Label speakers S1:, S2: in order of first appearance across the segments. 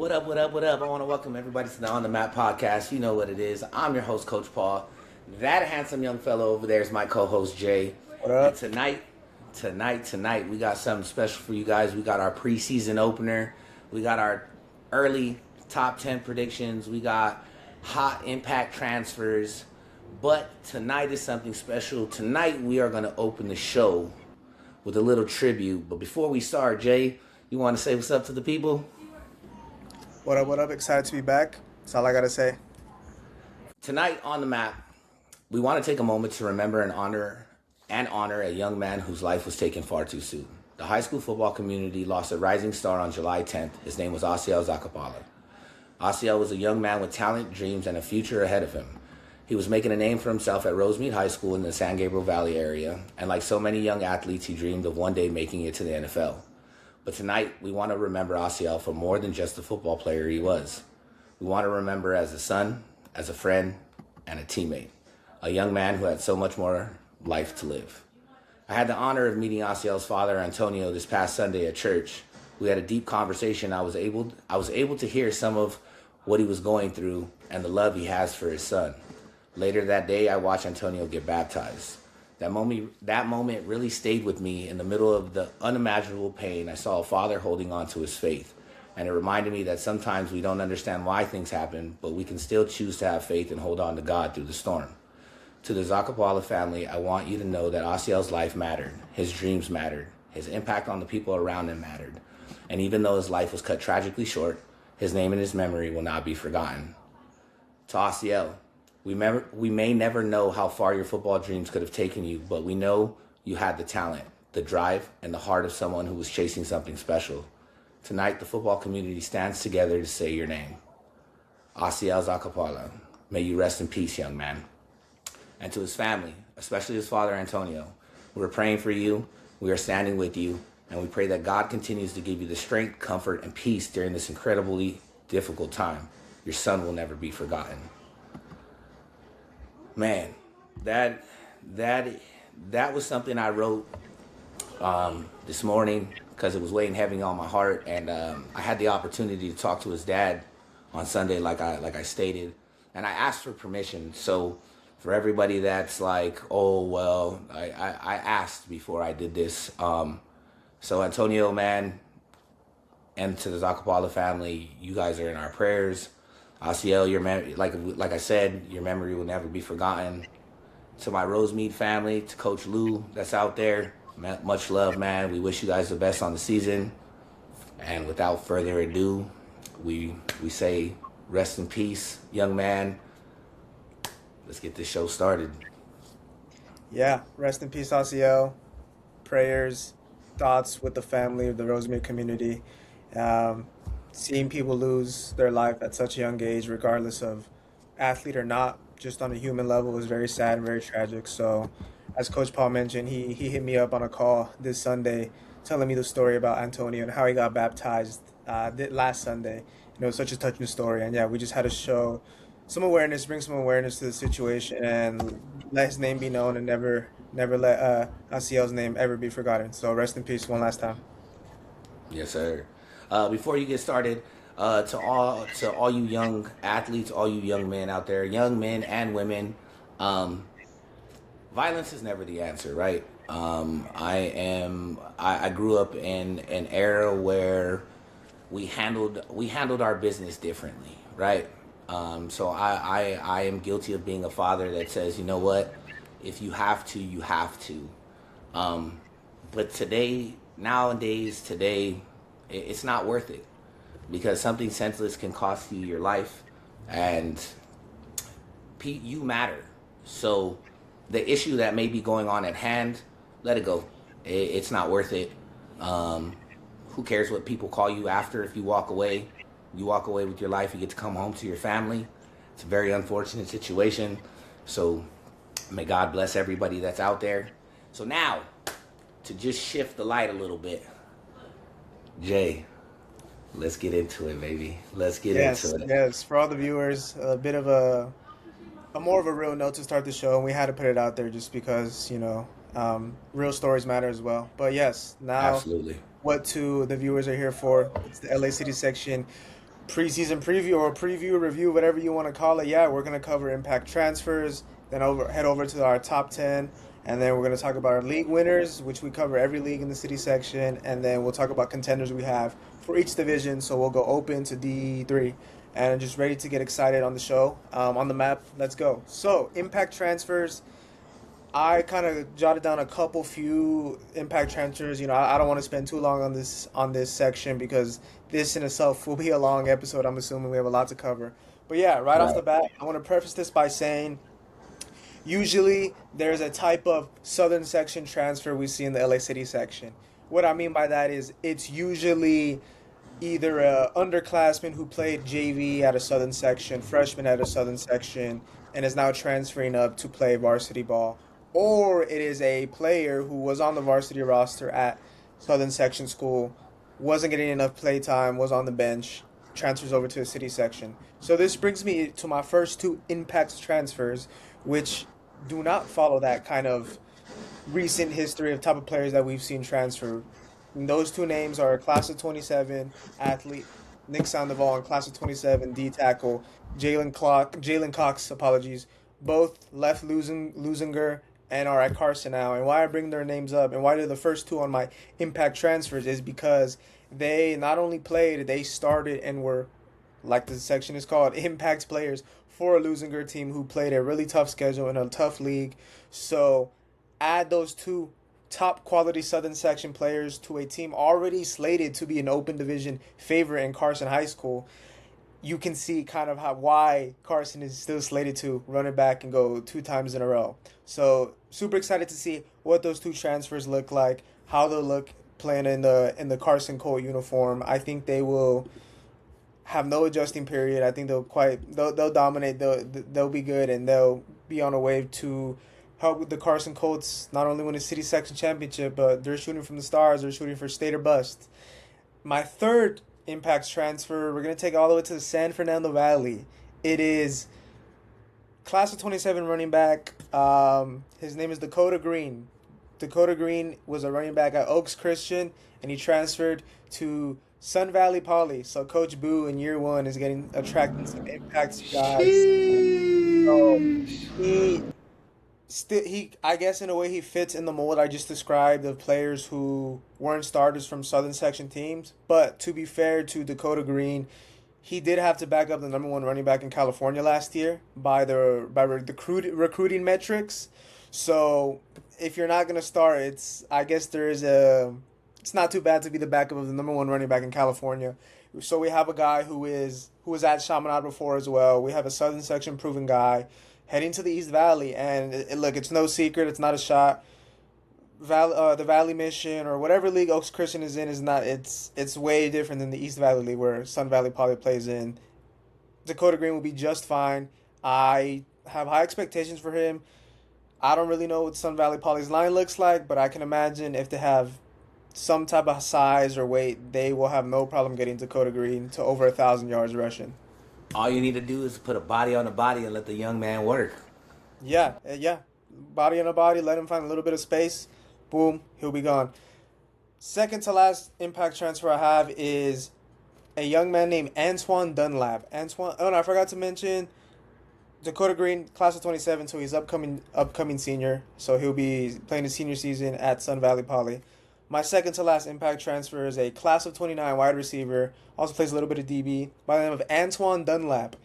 S1: What up, what up, what up? I want to welcome everybody to the On the Map podcast. You know what it is. I'm your host, Coach Paul. That handsome young fellow over there is my co-host, Jay.
S2: What
S1: And
S2: up?
S1: tonight, we got something special for you guys. We got our preseason opener. We got our early top 10 predictions. We got hot impact transfers. But tonight is something special. Tonight, we are going to open the show with a little tribute. But before we start, Jay, you want to say what's up to the people?
S2: What up? What up? Excited to be back. That's all I gotta say.
S1: Tonight on the map, we want to take a moment to remember and honor a young man whose life was taken far too soon. The high school football community lost a rising star on July 10th. His name was Aziel Zacapala. Aziel was a young man with talent, dreams, and a future ahead of him. He was making a name for himself at Rosemead High School in the San Gabriel Valley area, and like so many young athletes, he dreamed of one day making it to the NFL. But tonight, we want to remember Aziel for more than just the football player he was. We want to remember as a son, as a friend, and a teammate. A young man who had so much more life to live. I had the honor of meeting Aziel's father, Antonio, this past Sunday at church. We had a deep conversation. I was able to hear some of what he was going through and the love he has for his son. Later that day, I watched Antonio get baptized. That moment really stayed with me. In the middle of the unimaginable pain, I saw a father holding on to his faith. And it reminded me that sometimes we don't understand why things happen, but we can still choose to have faith and hold on to God through the storm. To the Zacapala family, I want you to know that Aziel's life mattered. His dreams mattered. His impact on the people around him mattered. And even though his life was cut tragically short, his name and his memory will not be forgotten. To Aziel, we may never know how far your football dreams could have taken you, but we know you had the talent, the drive, and the heart of someone who was chasing something special. Tonight, the football community stands together to say your name. Aziel Zacapala, may you rest in peace, young man. And to his family, especially his father, Antonio, we're praying for you, we are standing with you, and we pray that God continues to give you the strength, comfort, and peace during this incredibly difficult time. Your son will never be forgotten. Man, that was something I wrote this morning because it was weighing heavy on my heart, and I had the opportunity to talk to his dad on Sunday, like I stated, and I asked for permission. So for everybody that's like, oh well, I asked before I did this. So Antonio, man, and to the Zacapala family, you guys are in our prayers. Aziel, like I said, your memory will never be forgotten. To my Rosemead family, to Coach Lou that's out there, much love, man. We wish you guys the best on the season. And without further ado, we say rest in peace, young man. Let's get this show started.
S2: Yeah, rest in peace, Aziel. Prayers, thoughts with the family of the Rosemead community. Seeing people lose their life at such a young age, regardless of athlete or not, just on a human level, was very sad and very tragic. So, as Coach Paul mentioned, he hit me up on a call this Sunday, telling me the story about Antonio and how he got baptized last Sunday. It was such a touching story, and yeah, we just had to show some awareness, bring some awareness to the situation, and let his name be known, and never let Aziel's name ever be forgotten. So, rest in peace one last time.
S1: Yes, sir. Before you get started, to all you young athletes, all you young men out there, young men and women, violence is never the answer, right? I grew up in an era where we handled our business differently, right? So I am guilty of being a father that says, you know what, if you have to, you have to. But nowadays, it's not worth it, because something senseless can cost you your life, and you matter. So the issue that may be going on at hand, let it go. It's not worth it. Who cares what people call you after? If you walk away with your life, you get to come home to your family. It's a very unfortunate situation. So may God bless everybody that's out there. So now, to just shift the light a little bit, Jay, let's get into it, baby. Let's get into it.
S2: Yes. For all the viewers, a bit of a more of a real note to start the show, and we had to put it out there just because real stories matter as well. But yes, now
S1: Absolutely.
S2: what the viewers are here for. It's the LA City section preseason preview or preview review, whatever you want to call it. Yeah, we're gonna cover impact transfers, then head over to our top 10, and then we're gonna talk about our league winners, which we cover every league in the city section, and then we'll talk about contenders we have for each division. So we'll go open to D3, and just ready to get excited on the show. On the map, let's go. So impact transfers. I kind of jotted down a couple few impact transfers. I don't want to spend too long on this section because this in itself will be a long episode. I'm assuming we have a lot to cover. But yeah, right off the
S1: Right.
S2: bat, I want to preface this by saying usually there's a type of southern section transfer we see in the LA City section. What I mean by that is it's usually either a underclassman who played JV at a southern section, freshman at a southern section, and is now transferring up to play varsity ball, or it is a player who was on the varsity roster at southern section school, wasn't getting enough play time, was on the bench, transfers over to a city section. So this brings me to my first two impact transfers, which do not follow that kind of recent history of type of players that we've seen transfer. And those two names are class of 27 athlete Nick Sandoval and class of 27 D tackle Jalen Cox, apologies. Both left Lusinger and are at Carson now. And why I bring their names up and why they're the first two on my impact transfers is because they not only played, they started and were, like the section is called, impact players for a Lusinger team who played a really tough schedule in a tough league. So add those two top quality Southern Section players to a team already slated to be an open division favorite in Carson High School. You can see kind of why Carson is still slated to run it back and go 2 times in a row. So super excited to see what those two transfers look like, how they'll look playing in the Carson Colt uniform. I think they will have no adjusting period. I think they'll dominate. They'll be good, and they'll be on a wave to help the Carson Colts not only win the city section championship, but they're shooting from the stars. They're shooting for state or bust. My third impact transfer, we're gonna take it all the way to the San Fernando Valley. It is class of 27 running back. His name is Dakota Green. Dakota Green was a running back at Oaks Christian, and he transferred to Sun Valley Poly. So Coach Boo in year one is attracting some impact guys. So
S1: Sheesh.
S2: I guess in a way he fits in the mold I just described of players who weren't starters from Southern Section teams. But to be fair to Dakota Green, he did have to back up the number one running back in California last year by the recruiting metrics. So if you're not gonna start, I guess it's not too bad to be the backup of the number one running back in California. So we have a guy who was at Chaminade before as well. We have a Southern Section proven guy heading to the East Valley, and look, it's no secret, it's not a shot. The Valley Mission or whatever league Oaks Christian is in is not. It's way different than the East Valley League where Sun Valley Poly plays in. Dakota Green will be just fine. I have high expectations for him. I don't really know what Sun Valley Poly's line looks like, but I can imagine if they have some type of size or weight, they will have no problem getting Dakota Green to over 1,000 yards rushing.
S1: All you need to do is put a body on a body and let the young man work.
S2: Yeah. Body on a body, let him find a little bit of space. Boom, he'll be gone. Second to last impact transfer I have is a young man named Antoine Dunlap. I forgot to mention Dakota Green, class of 27, so he's upcoming senior. So he'll be playing his senior season at Sun Valley Poly. My second to last impact transfer is a class of 29 wide receiver, also plays a little bit of DB, by the name of Antoine Dunlap.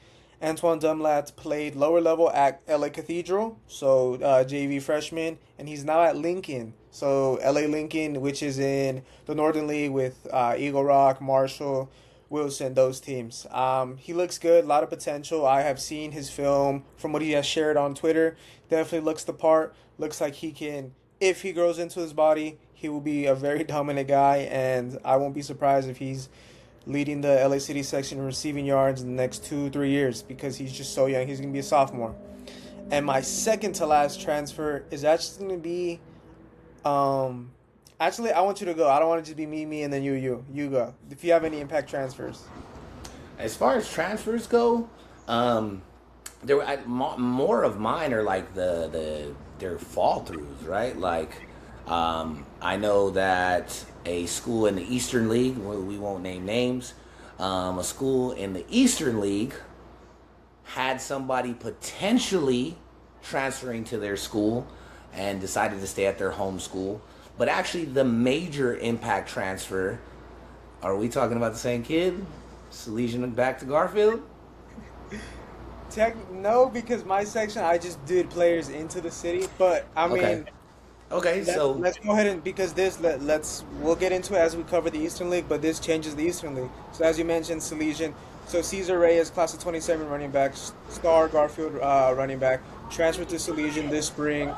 S2: Antoine Dunlap played lower level at LA Cathedral, so JV freshman, and he's now at Lincoln. So LA Lincoln, which is in the Northern League with Eagle Rock, Marshall, Wilson, those teams. He looks good, a lot of potential. I have seen his film from what he has shared on Twitter. Definitely looks the part. Looks like he can, if he grows into his body, he will be a very dominant guy, and I won't be surprised if he's leading the LA City section in receiving yards in the next 2-3 years because he's just so young. He's going to be a sophomore. And my second to last transfer is actually going to be, actually, I want you to go. I don't want it to just be me, and then you. You go. If you have any impact transfers.
S1: As far as transfers go, more of mine are like their fall throughs, right? Like, I know that a school in the Eastern League, we won't name names, A school in the Eastern League had somebody potentially transferring to their school and decided to stay at their home school. But actually, the major impact transfer, are we talking about the same kid? Salesian back to Garfield?
S2: No, because my section I just did players into the city, but I
S1: Okay.
S2: mean
S1: Okay, so
S2: let's go ahead and because let's we'll get into it as we cover the Eastern League, but this changes the Eastern League. So as you mentioned, Salesian. So Cesar Reyes, class of 27 running back, Star Garfield running back, transferred to Salesian this spring,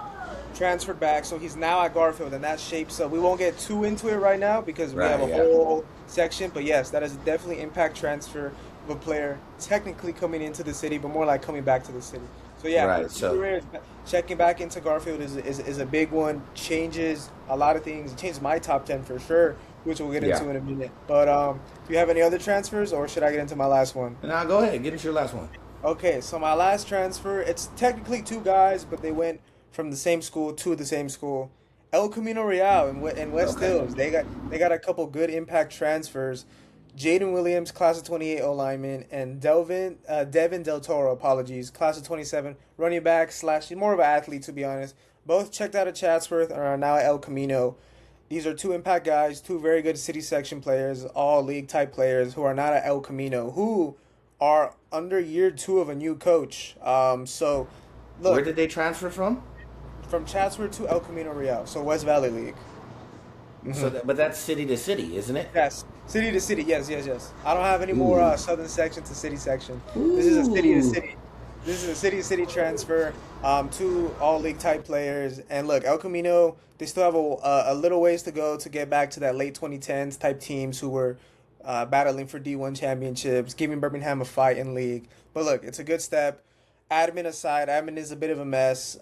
S2: transferred back. So he's now at Garfield, and that shapes up. We won't get too into it right now because we have
S1: right,
S2: a
S1: yeah.
S2: whole section. But yes, that is definitely impact transfer of a player technically coming into the city, but more like coming back to the city. So yeah,
S1: Right.
S2: Cesar
S1: So
S2: Reyes checking back into Garfield is a big one. Changes a lot of things. It changes my top 10 for sure, which we'll get
S1: yeah.
S2: into in a minute. But do you have any other transfers, or should I get into my last one?
S1: Now go ahead, get into your last one.
S2: Okay, so my last transfer, it's technically two guys, but they went from the same school to the same school. El Camino Real in West
S1: Okay.
S2: Hills. They got a couple good impact transfers. Jaden Williams, class of 28 O lineman, and Devin Del Toro, apologies, class of 27 running back slash more of an athlete to be honest. Both checked out at Chatsworth and are now at El Camino. These are two impact guys, two very good city section players, all league type players who are not at El Camino, who are under year two of a new coach. So
S1: Where
S2: look,
S1: did they transfer from?
S2: from Chatsworth to El Camino Real, so West Valley League.
S1: So, but that's city to city, isn't it?
S2: Yes, city to city. Yes, yes, yes. I don't have any more
S1: Ooh.
S2: southern section to city section. This is a city to
S1: Ooh.
S2: city. This is a city to city transfer. Two all league type players. And look, El Camino, they still have a little ways to go to get back to that late 2010s type teams who were battling for D1 championships, giving Birmingham a fight in league. But look, it's a good step. Admin aside, admin is a bit of a mess.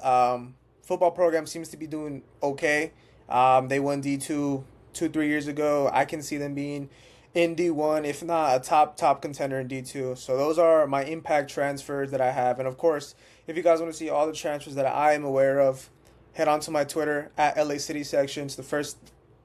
S2: Football program seems to be doing okay. They won D2 2-3 years ago. I can see them being in D1, if not a top contender in D2. So those are my impact transfers that I have. And of course, if you guys want to see all the transfers that I am aware of, head on to my Twitter at LA City Sections. The first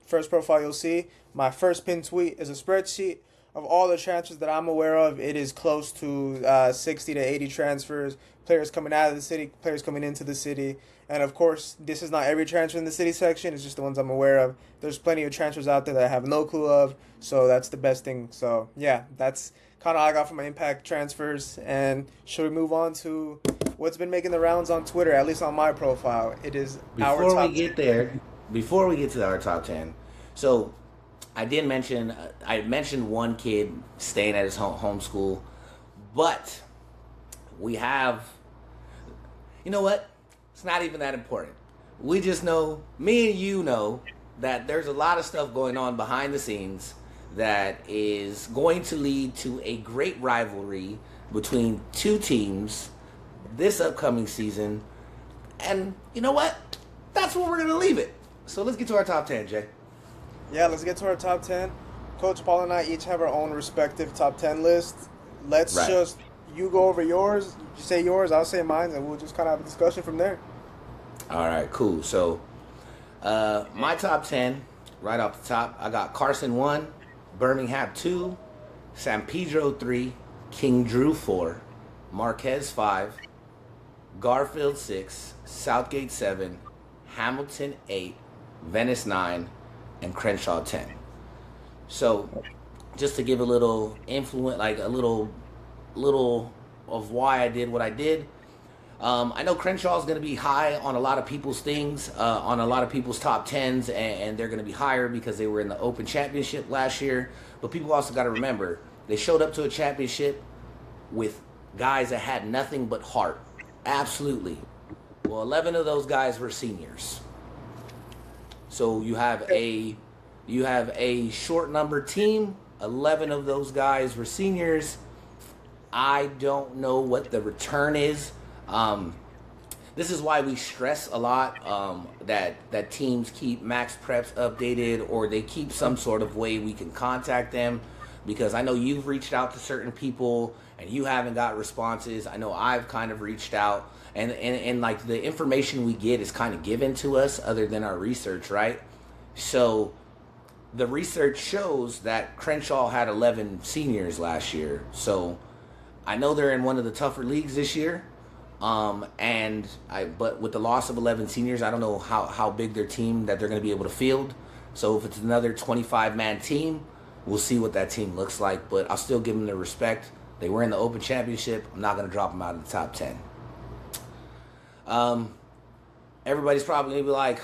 S2: profile you'll see, my first pinned tweet is a spreadsheet of all the transfers that I'm aware of. It is close to 60 to 80 transfers, players coming out of the city, players coming into the city. And of course, this is not every transfer in the city section. It's just the ones I'm aware of. There's plenty of transfers out there that I have no clue of. So that's the best thing. So yeah, that's kind of all I got for my impact transfers. And should we move on to what's been making the rounds on Twitter, at least on my profile? It is our
S1: Before we
S2: top 10.
S1: get there, before we get to our top 10, so I did mention, I mentioned one kid staying at his home school, but we have, you know what? It's not even that important. We just know, me and you know, that there's a lot of stuff going on behind the scenes that is going to lead to a great rivalry between two teams this upcoming season. And you know what? That's where we're going to leave it. So let's get to our top 10, Jay.
S2: Yeah, let's get to our top 10. Coach Paul and I each have our own respective top 10 lists. Let's
S1: Right.
S2: just, you go over yours, you say yours, I'll say mine, and we'll just kind of have a discussion from there.
S1: All right, cool. So my top 10, right off the top, I got Carson 1, Birmingham 2, San Pedro 3, King Drew 4, Marquez 5, Garfield 6, Southgate 7, Hamilton 8, Venice 9, and Crenshaw 10. So just to give a little influence, like a little of why I did what I did. I know Crenshaw's going to be high on a lot of people's things, on a lot of people's top 10s, and they're going to be higher because they were in the Open Championship last year. But people also got to remember, they showed up to a championship with guys that had nothing but heart. Absolutely. Well, 11 of those guys were seniors. So you have a short number team. 11 of those guys were seniors. I don't know what the return is. This is why we stress a lot that teams keep max preps updated, or they keep some sort of way we can contact them, because I know you've reached out to certain people and you haven't got responses. I know I've kind of reached out, and like the information we get is kind of given to us other than our research, right? So the research shows that Crenshaw had 11 seniors last year. So I know they're in one of the tougher leagues this year. But with the loss of 11 seniors, I don't know how big their team that they're going to be able to field. So if it's another 25-man team, we'll see what that team looks like. But I'll still give them the respect. They were in the Open Championship. I'm not going to drop them out of the top 10. Everybody's probably going to be like,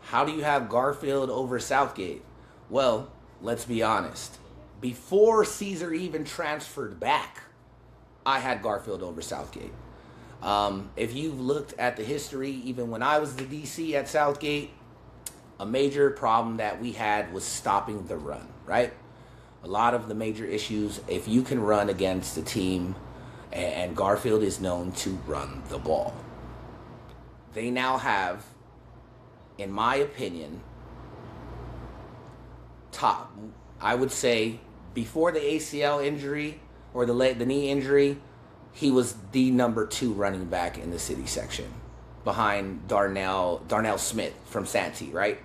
S1: how do you have Garfield over Southgate? Well, let's be honest. Before Caesar even transferred back, I had Garfield over Southgate. If you've looked at the history, even when I was the DC at Southgate, a major problem that we had was stopping the run, right? A lot of the major issues, if you can run against a team, and Garfield is known to run the ball. They now have, in my opinion, I would say, before the ACL injury or the knee injury, he was the number 2 running back in the city section, behind Darnell Smith from Santee, right?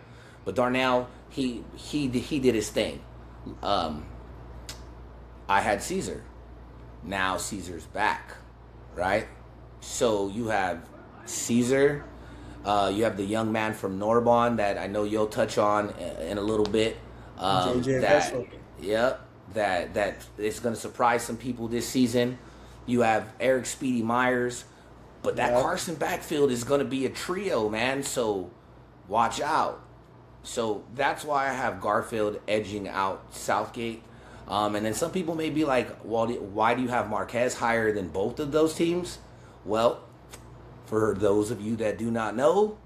S1: But Darnell, he did his thing. I had Caesar. Now Caesar's back, right? So you have Caesar. You have the young man from Norbonne that I know you'll touch on in a little bit.
S2: JJ
S1: That is going to surprise some people this season. You have Eric Speedy Myers, but that Carson backfield is going to be a trio, man. So watch out. So that's why I have Garfield edging out Southgate. And then some people may be like, well, why do you have Marquez higher than both of those teams? Well, for those of you that do not know,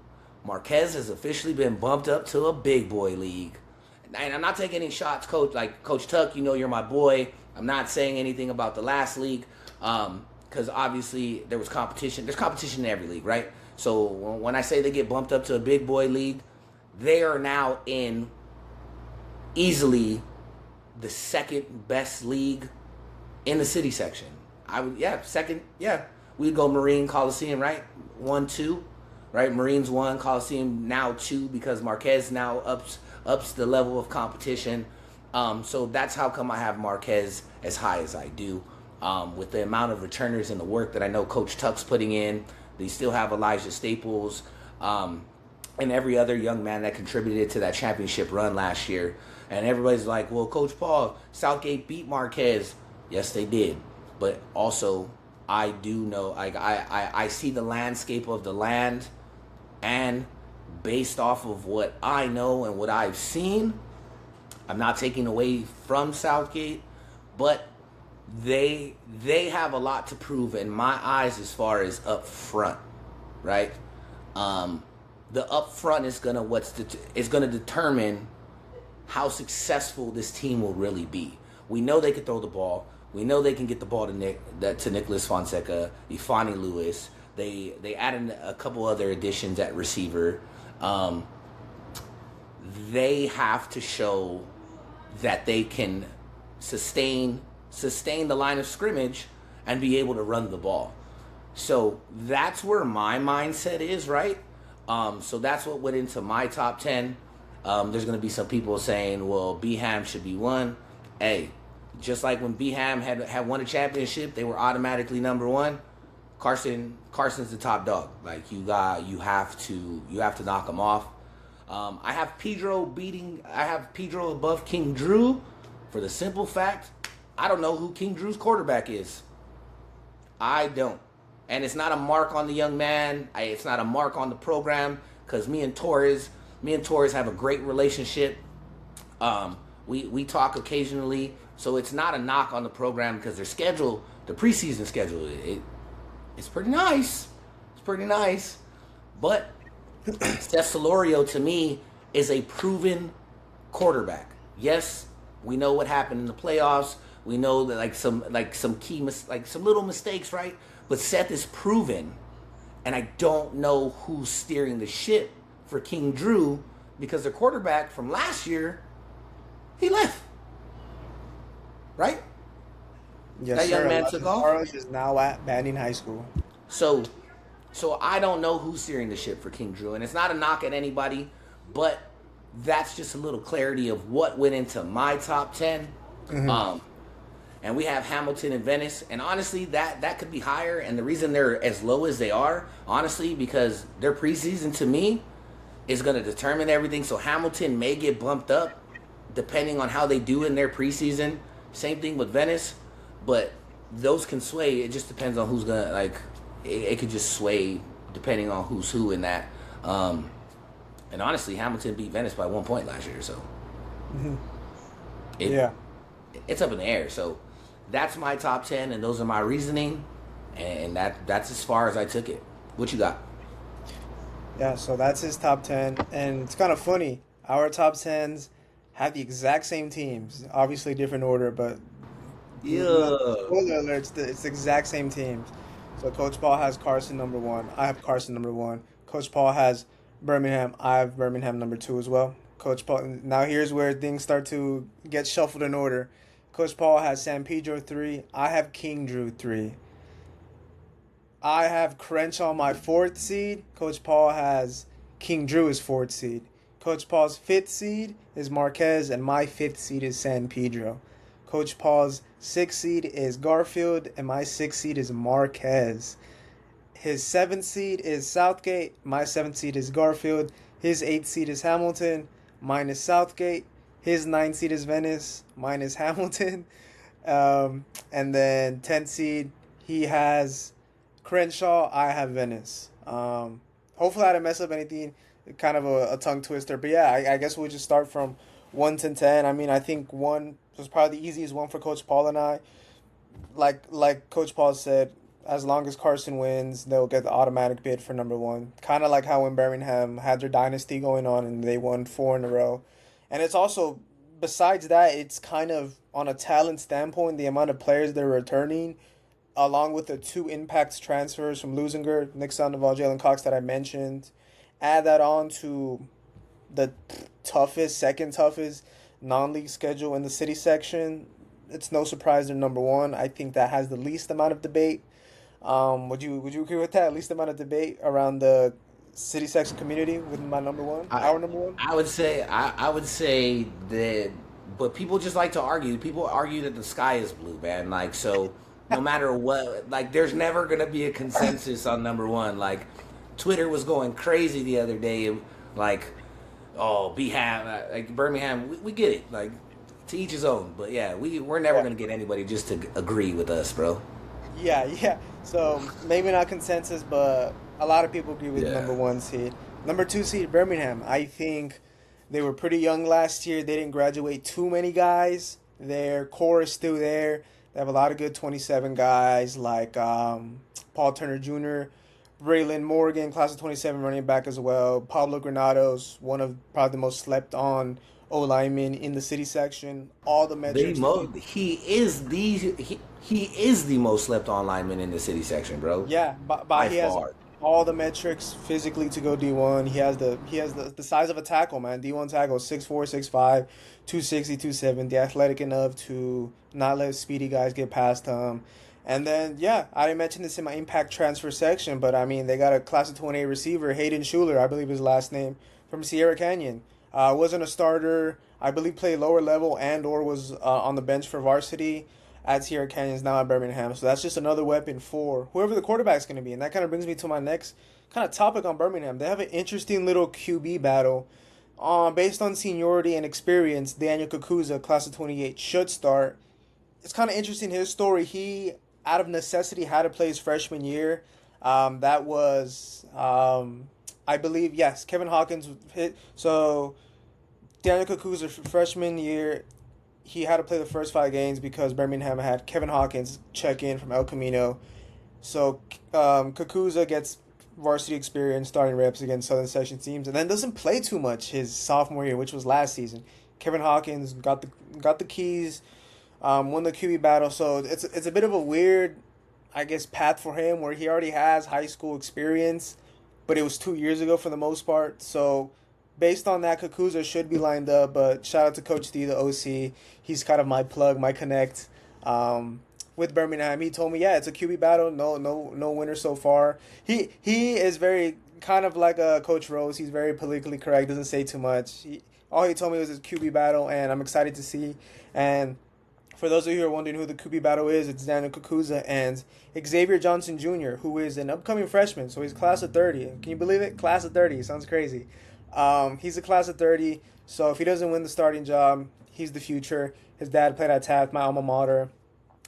S1: Marquez has officially been bumped up to a big boy league. And I'm not taking any shots, Coach. Like, Coach Tuck, you know you're my boy. I'm not saying anything about the last league because obviously there was competition. There's competition in every league, right? So when I say they get bumped up to a big boy league, they are now in easily the second best league in the city section. We'd go Marine Coliseum, right? 1, 2, right? Marines 1, Coliseum now 2 because Marquez now ups the level of competition. So that's how come I have Marquez as high as I do. With the amount of returners and the work that I know Coach Tuck's putting in, they still have Elijah Staples and every other young man that contributed to that championship run last year. And everybody's like, well, Coach Paul, Southgate beat Marquez. Yes, they did. But also, I do know, like I see the landscape of the land, and based off of what I know and what I've seen, I'm not taking away from Southgate, but they have a lot to prove in my eyes as far as up front, right? The up front is gonna determine how successful this team will really be. We know they can throw the ball. We know they can get the ball to Nicholas Fonseca, Ifani Lewis. They added a couple other additions at receiver. They have to show that they can sustain the line of scrimmage and be able to run the ball. So that's where my mindset is, right? So that's what went into my top 10. There's going to be some people saying, well, Beham should be 1. Hey, just like when Beham had won a championship, they were automatically number 1. Carson's the top dog. Like you have to knock him off. I have Pedro above King Drew for the simple fact I don't know who King Drew's quarterback is. I don't. And it's not a mark on the young man. It's not a mark on the program because me and Torres have a great relationship. We talk occasionally, so it's not a knock on the program because their schedule, the preseason schedule, it's pretty nice. It's pretty nice. But Seth Solorio, to me, is a proven quarterback. Yes, we know what happened in the playoffs. We know that some little mistakes, right? But Seth is proven, and I don't know who's steering the ship for King Drew because their quarterback from last year, he left, right?
S2: Yes,
S1: that young man took off.
S2: Morris is now at Banning High School.
S1: So I don't know who's steering the ship for King Drew, and it's not a knock at anybody, but that's just a little clarity of what went into my top 10. Um, and we have Hamilton and Venice, and honestly, that could be higher. And the reason they're as low as they are, honestly, because their preseason to me is going to determine everything. So Hamilton may get bumped up depending on how they do in their preseason. Same thing with Venice, but those can sway. It just depends on who's gonna like. It could just sway depending on who's who in that. And honestly, Hamilton beat Venice by 1 point last year, so it,
S2: Yeah.
S1: it's up in the air. So that's my top 10, and those are my reasoning, and that's as far as I took it. What you got?
S2: Yeah, so that's his top 10. And it's kind of funny. Our top 10s have the exact same teams. Obviously, different order, but
S1: Yeah.
S2: spoiler alert, it's the exact same teams. So Coach Paul has Carson number one. I have Carson number one. Coach Paul has Birmingham. I have Birmingham number two as well. Coach Paul. Now here's where things start to get shuffled in order. Coach Paul has San Pedro three. I have King Drew three. I have Crenshaw my fourth seed. Coach Paul has King Drew as fourth seed. Coach Paul's fifth seed is Marquez, and my fifth seed is San Pedro. Coach Paul's sixth seed is Garfield, and my sixth seed is Marquez. His seventh seed is Southgate. My seventh seed is Garfield. His eighth seed is Hamilton. Mine is Southgate. His ninth seed is Venice. Mine is Hamilton. And then 10th seed, he has Crenshaw. I have Venice. Hopefully I didn't mess up anything. Kind of a tongue twister. But yeah, I guess we'll just start from 1 to 10. I mean, I think 1 was probably the easiest one for Coach Paul and I. Like Coach Paul said, as long as Carson wins, they'll get the automatic bid for number 1. Kind of like how when Birmingham had their dynasty going on and they won 4 in a row. And it's also, besides that, it's kind of on a talent standpoint, the amount of players they're returning, along with the 2 impacts transfers from Lusinger, Nick Sandoval, Jalen Cox that I mentioned. Add that on to the second toughest non-league schedule in the city section. It's no surprise they're number 1. I think that has the least amount of debate. Would you agree with that? Least amount of debate around the city section community with my number 1, our number 1.
S1: I would say that, but people just like to argue. People argue that the sky is blue, man. Like, so no matter what, like, there's never gonna be a consensus on number 1. Like, Twitter was going crazy the other day, like, oh, like Birmingham, we get it, like, to each his own. But yeah, we're never
S2: Yeah.
S1: gonna get anybody just to agree with us, bro.
S2: Yeah. So maybe not consensus, but a lot of people agree with
S1: Yeah.
S2: number 1 seed. Number 2 seed, Birmingham. I think they were pretty young last year. They didn't graduate too many guys. Their core is still there. They have a lot of good 27 guys like Paul Turner Jr., Braylon Morgan, class of 27 running back as well. Pablo Granados, one of probably the most slept on O linemen in the city section. All the metrics.
S1: He is the most slept on lineman in the city section, bro.
S2: Yeah,
S1: By
S2: he has
S1: far.
S2: all the metrics physically to go D1. He has the size of a tackle, man. D1 tackle, 6'4", 6'5", 260, 270, athletic enough to not let speedy guys get past him. And then, yeah, I didn't mention this in my impact transfer section, but I mean, they got a class of 28 receiver, Hayden Schuler, I believe his last name, from Sierra Canyon. Wasn't a starter. I believe played lower level and or was on the bench for varsity at Sierra Canyons, now at Birmingham. So that's just another weapon for whoever the quarterback's going to be. And that kind of brings me to my next kind of topic on Birmingham. They have an interesting little QB battle. Based on seniority and experience, Daniel Kakuza, class of 28, should start. It's kind of interesting, his story. He, out of necessity, had to play his freshman year. That was, I believe, yes, Kevin Hawkins hit. So Daniel Kakuza, freshman year, he had to play the first 5 games because Birmingham had Kevin Hawkins check in from El Camino. So Kakuza gets varsity experience, starting reps against Southern Section teams, and then doesn't play too much his sophomore year, which was last season. Kevin Hawkins got the keys, won the QB battle. So it's a bit of a weird, I guess, path for him where he already has high school experience, but it was 2 years ago for the most part. So based on that, Kakuza should be lined up. But shout out to Coach D, the OC. He's kind of my plug, my connect. With Birmingham, he told me, yeah, it's a QB battle. No winner so far. He is very kind of like Coach Rose. He's very politically correct. Doesn't say too much. All he told me was his QB battle, and I'm excited to see. And for those of you who are wondering who the QB battle is, it's Daniel Kukuza and Xavier Johnson Jr., who is an upcoming freshman. So he's class of 30. Can you believe it? Class of 30. Sounds crazy. He's a class of 30. So if he doesn't win the starting job, he's the future. His dad played at Taft, my alma mater.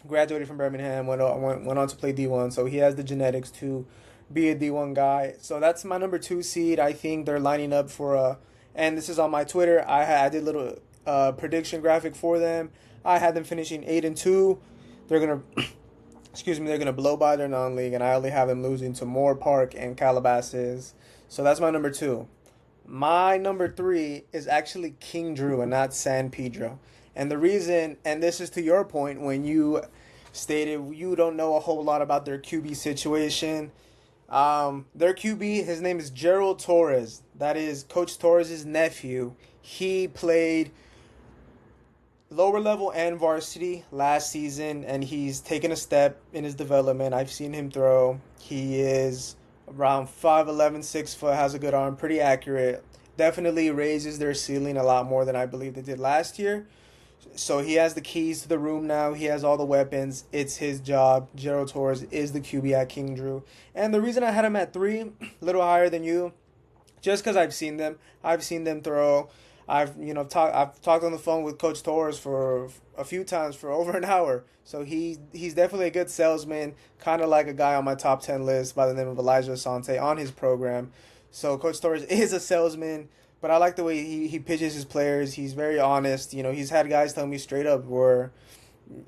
S2: Graduated from Birmingham, went on to play D1. So he has the genetics to be a D1 guy. So that's my number 2 seed. I think they're lining up for a, and this is on my Twitter. I did a little prediction graphic for them. I had them finishing 8-2. They're gonna, excuse me, they're gonna blow by their non-league, and I only have them losing to Moore Park and Calabasas. So that's my number 2. My number 3 is actually King Drew and not San Pedro. And the reason, and this is to your point when you stated you don't know a whole lot about their QB situation. Their QB, his name is Gerald Torres. That is Coach Torres' nephew. He played lower level and varsity last season, and he's taken a step in his development. I've seen him throw. He is around 5'11", 6 foot, has a good arm, pretty accurate. Definitely raises their ceiling a lot more than I believe they did last year. So he has the keys to the room now. He has all the weapons. It's his job. Gerald Torres is the QB at King Drew. And the reason I had him at 3, a little higher than you, just because I've seen them. I've seen them throw. I've talked on the phone with Coach Torres for a few times for over an hour. So he's definitely a good salesman, kind of like a guy on my top 10 list by the name of Elijah Asante on his program. So Coach Torres is a salesman. But I like the way he pitches his players. He's very honest. He's had guys tell me straight up where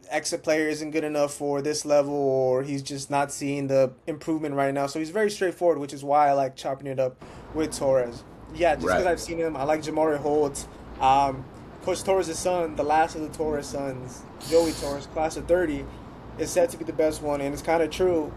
S2: exit player isn't good enough for this level, or he's just not seeing the improvement right now. So he's very straightforward, which is why I like chopping it up with Torres. Yeah, just because I've seen him. I like Jamari Holt. Coach Torres' son, the last of the Torres sons, Joey Torres, class of 30, is said to be the best one. And it's kind of true.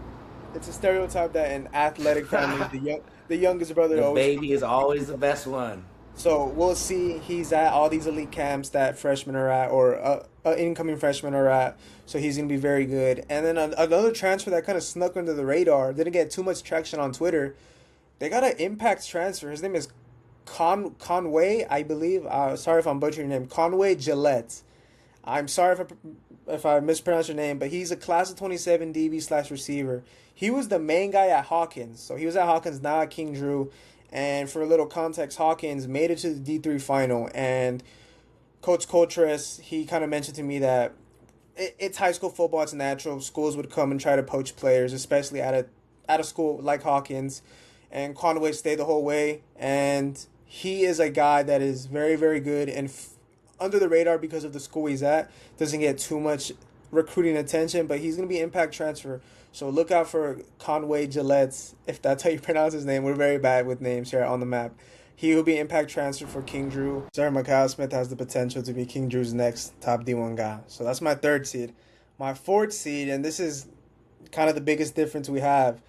S2: It's a stereotype that in athletic families, the youngest brother
S1: The
S2: always
S1: baby is always the best one.
S2: So we'll see. He's at all these elite camps that freshmen are at, or incoming freshmen are at. So he's going to be very good. And then another transfer that kind of snuck under the radar, didn't get too much traction on Twitter. They got an Impact transfer. His name is Conway, I believe. Sorry if I'm butchering your name. Conway Gillette. I'm sorry if I mispronounce your name, but he's a class of 27 DB/receiver. He was the main guy at Hawkins. So he was at Hawkins, now at King Drew. And for a little context, Hawkins made it to the D3 final. And Coach Coltress, he kind of mentioned to me that it's high school football. It's natural. Schools would come and try to poach players, especially at a school like Hawkins. And Conway stayed the whole way. And he is a guy that is very, very good and under the radar because of the school he's at. Doesn't get too much recruiting attention, but he's going to be impact transfer. So look out for Conway Gillette, if that's how you pronounce his name. We're very bad with names here on the map. He will be impact transfer for King Drew. Sarah Mikhail Smith has the potential to be King Drew's next top D1 guy. So that's my 3rd seed. My 4th seed, and this is kind of the biggest difference we have.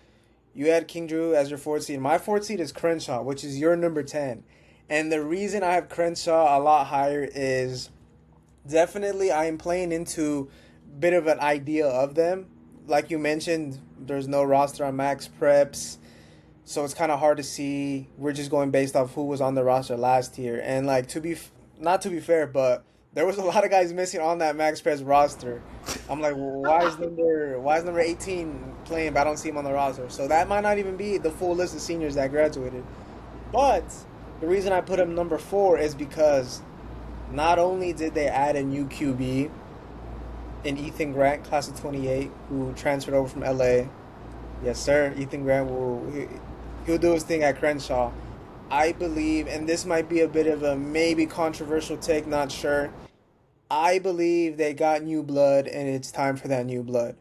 S2: You had King Drew as your 4th seed. My 4th seed is Crenshaw, which is your number 10. And the reason I have Crenshaw a lot higher is definitely I am playing into a bit of an idea of them. Like you mentioned, there's no roster on Max Preps, so it's kind of hard to see. We're just going based off who was on the roster last year. And like not to be fair, but there was a lot of guys missing on that Max Preps roster. I'm like, well, why is number 18 playing, but I don't see him on the roster? So that might not even be the full list of seniors that graduated. But the reason I put him number 4 is because not only did they add a new QB in Ethan Grant, class of 28, who transferred over from LA. Yes, sir. Ethan Grant he'll do his thing at Crenshaw. I believe, and this might be a bit of a maybe controversial take, not sure. I believe they got new blood, and it's time for that new blood.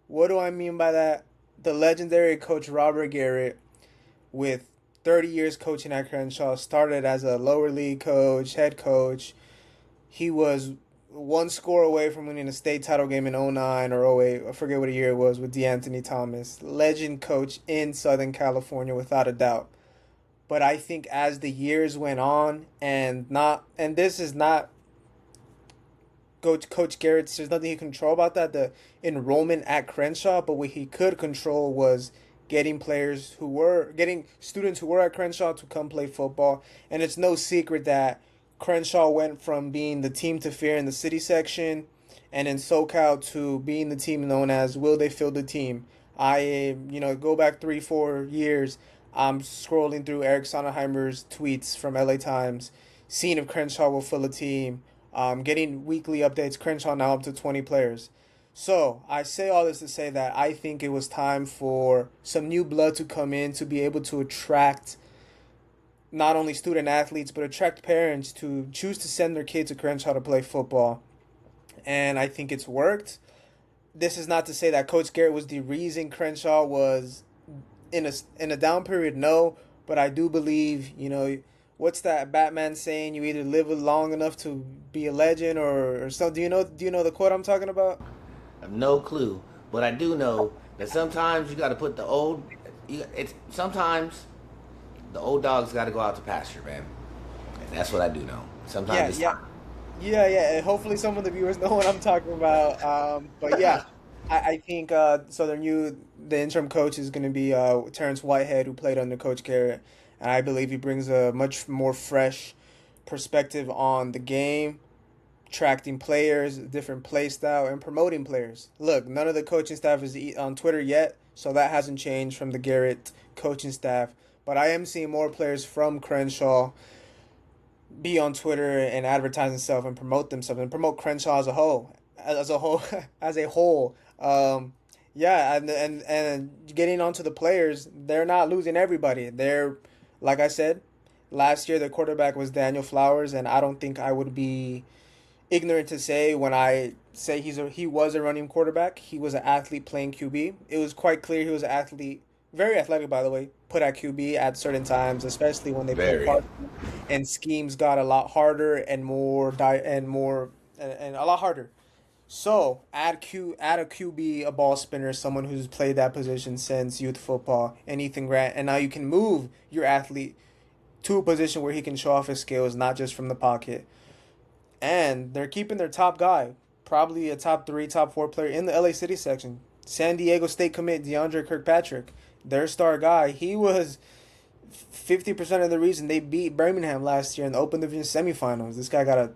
S2: What do I mean by that? The legendary coach Robert Garrett, with 30 years coaching at Crenshaw, started as a lower league coach, head coach. He was one score away from winning a state title game in 09 or 08. I forget what year it was with DeAnthony Thomas. Legend coach in Southern California, without a doubt. But I think as the years went on, and this is not Coach Garrett's, there's nothing he can control about that, the enrollment at Crenshaw, but what he could control was getting students who were at Crenshaw to come play football. And it's no secret that Crenshaw went from being the team to fear in the city section, and in SoCal to being the team known as Will They Field the Team. Go back 3, 4 years. I'm scrolling through Eric Sonnenheimer's tweets from LA Times, seeing if Crenshaw will fill a team, getting weekly updates. Crenshaw now up to 20 players. So I say all this to say that I think it was time for some new blood to come in to be able to attract not only student athletes but attract parents to choose to send their kids to Crenshaw to play football. And I think it's worked. This is not to say that Coach Garrett was the reason Crenshaw was in a down period. No, but I do believe, what's that Batman saying? You either live long enough to be a legend or so. Do you know the quote I'm talking about?
S1: I have no clue, but I do know that sometimes you got to put the old. It's sometimes the old dogs got to go out to pasture, man. And that's what I do know.
S2: Yeah,
S1: Sometimes it's
S2: yeah. Yeah, yeah. And hopefully, some of the viewers know what I'm talking about. But yeah, I think so. The interim coach is going to be Terrence Whitehead, who played under Coach Garrett, and I believe he brings a much more fresh perspective on the game, attracting players, different play style, and promoting players. Look, none of the coaching staff is on Twitter yet, so that hasn't changed from the Garrett coaching staff. But I am seeing more players from Crenshaw be on Twitter and advertise themselves and promote themselves and promote Crenshaw as a whole. Yeah, and getting onto the players, they're not losing everybody. They're, like I said, last year the quarterback was Daniel Flowers, and I don't think I would be ignorant to say when I say he was a running quarterback. He was an athlete playing QB. It was quite clear he was an athlete, very athletic by the way, put at QB at certain times, especially when they played
S1: very.
S2: part and schemes got a lot harder and and a lot harder. So add a QB, a ball spinner, someone who's played that position since youth football, and Ethan Grant, and now you can move your athlete to a position where he can show off his skills, not just from the pocket. And they're keeping their top guy, probably a top three, top four player in the LA City section. San Diego State commit DeAndre Kirkpatrick, their star guy. He was 50% of the reason they beat Birmingham last year in the Open Division semifinals. This guy got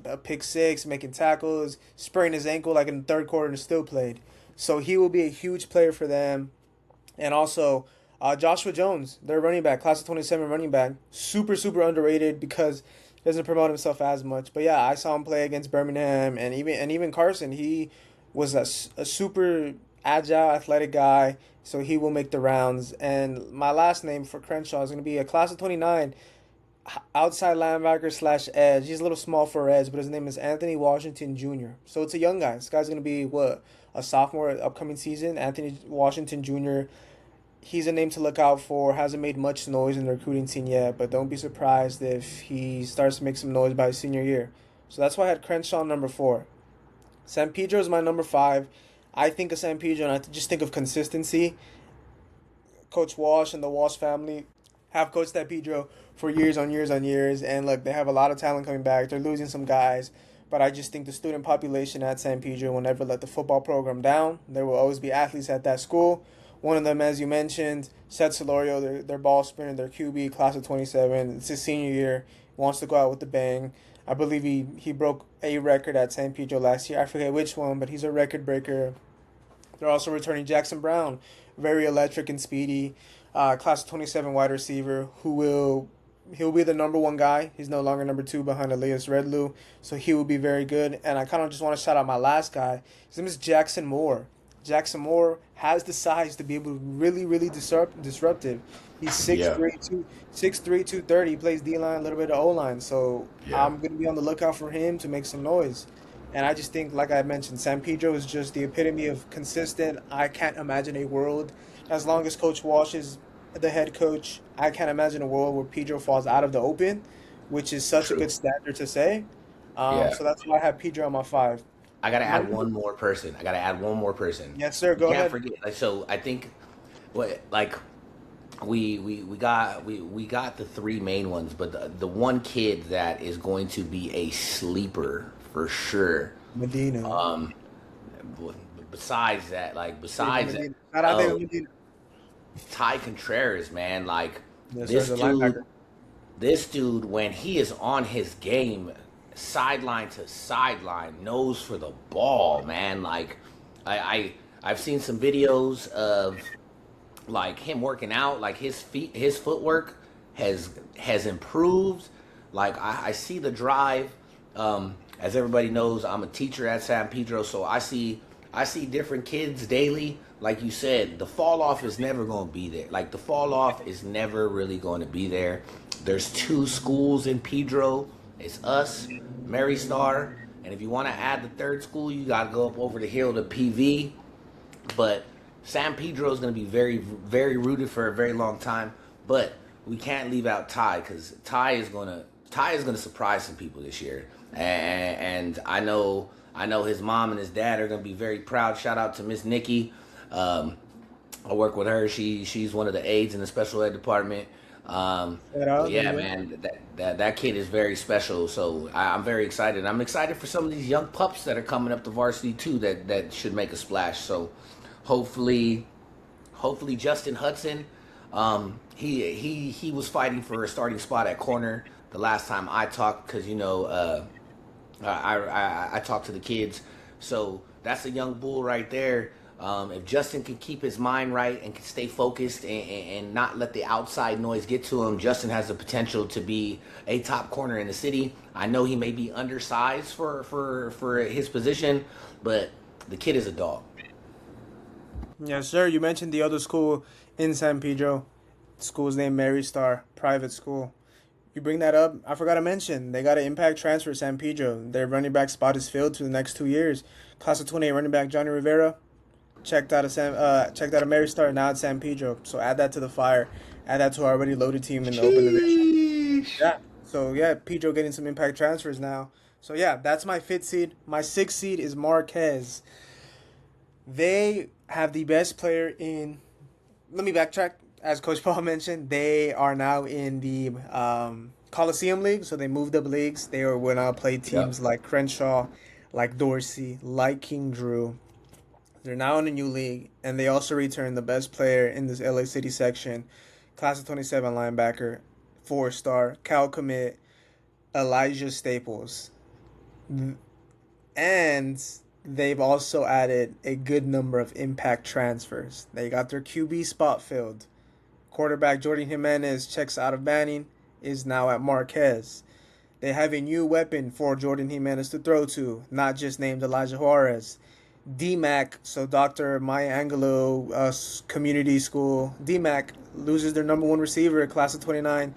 S2: a pick six, making tackles, sprained his ankle like in the third quarter and still played. So he will be a huge player for them. And also, Joshua Jones, their running back, class of 27 running back, super, super underrated because he doesn't promote himself as much. But yeah, I saw him play against Birmingham and even Carson. He was a super agile, athletic guy, so he will make the rounds. And my last name for Crenshaw is going to be a class of 29 outside linebacker slash edge. He's a little small for edge, but his name is Anthony Washington Jr. So it's a young guy. This guy's going to be, what, a sophomore upcoming season. Anthony Washington Jr., he's a name to look out for. Hasn't made much noise in the recruiting scene yet, but don't be surprised if he starts to make some noise by his senior year. So that's why I had Crenshaw number 4. San Pedro is my number 5. I think of San Pedro and I just think of consistency. Coach Walsh and the Walsh family have coached San Pedro for years on years on years, and look, they have a lot of talent coming back. They're losing some guys, but I just think the student population at San Pedro will never let the football program down. There will always be athletes at that school. One of them, as you mentioned, Seth Solorio, their ball spinner, their QB, class of 27. It's his senior year. Wants to go out with a bang. I believe he broke a record at San Pedro last year. I forget which one, but he's a record breaker. They're also returning Jackson Brown, very electric and speedy, class of 27 wide receiver, he'll be the number 1 guy. He's no longer number 2 behind Elias Redlew, so he will be very good. And I kind of just want to shout out my last guy. His name is Jackson Moore. Jackson Moore has the size to be able to really, really disruptive. He's
S1: Yeah,
S2: 6'3", 230. He plays D-line, a little bit of O-line. So
S1: yeah.
S2: I'm going to be on the lookout for him to make some noise. And I just think, like I mentioned, San Pedro is just the epitome of consistent. I can't imagine a world, as long as Coach Walsh is the head coach, I can't imagine a world where Pedro falls out of the open, which is such a
S1: True.
S2: good standard to say.
S1: Yeah.
S2: So that's why I have Pedro on my 5.
S1: I gotta
S2: My
S1: add one more person. I gotta add one more person.
S2: Yes, sir.
S1: You
S2: Go
S1: can't
S2: ahead.
S1: forget. Like, so I think what like we got the 3 main ones, but the one kid that is going to be a sleeper for sure.
S2: Medina.
S1: Um, besides that,
S2: David
S1: besides that,
S2: Medina. Shout out David
S1: oh,
S2: Medina.
S1: Ty Contreras, man, like
S2: Yes, sir.
S1: this
S2: The
S1: dude,
S2: linebacker.
S1: This dude, when he is on his game, sideline to sideline, nose for the ball, man. Like, I've seen some videos of like him working out, like his footwork has improved. Like I see the drive. As everybody knows, I'm a teacher at San Pedro, so I see different kids daily. Like you said, the fall off is never going to be there. Like the fall off is never really going to be there. There's two schools in Pedro. It's us, Mary Star, and if you want to add the third school, you got to go up over the hill to PV. But San Pedro is going to be very, very rooted for a very long time. But we can't leave out Ty because Ty is gonna surprise some people this year. And I know his mom and his dad are going to be very proud. Shout out to Miss Nikki. I work with her. She's one of the aides in the special ed department. But yeah, man, that kid is very special. So I'm very excited. I'm excited for some of these young pups that are coming up to varsity too. That should make a splash. So hopefully Justin Hudson. He was fighting for a starting spot at corner the last time I talked because I talked to the kids. So that's a young bull right there. If Justin can keep his mind right and can stay focused and not let the outside noise get to him, Justin has the potential to be a top corner in the city. I know he may be undersized for his position, but the kid is a dog.
S2: Yes, sir. You mentioned the other school in San Pedro. The school's named Mary Star, private school. You bring that up, I forgot to mention, they got an impact transfer, San Pedro. Their running back spot is filled for the next 2 years. Class of 28 running back Johnny Rivera checked out of Mary Star, now at San Pedro. So add that to the fire. Add that to our already loaded team in the open division. Yeah. So yeah, Pedro getting some impact transfers now. So yeah, that's my fifth seed. My sixth seed is Marquez. They have the best player in. Let me backtrack. As Coach Paul mentioned, they are now in the Coliseum League, so they moved up leagues. They will now play teams like Crenshaw, like Dorsey, like King Drew. They're now in a new league, and they also return the best player in this LA City section, class of 27 linebacker, 4-star, Cal commit, Elijah Staples. And they've also added a good number of impact transfers. They got their QB spot filled. Quarterback Jordan Jimenez checks out of Banning, is now at Marquez. They have a new weapon for Jordan Jimenez to throw to, not just named Elijah Juarez. DMAC, so Dr. Maya Angelou Community School, DMAC loses their number one receiver, class of 29,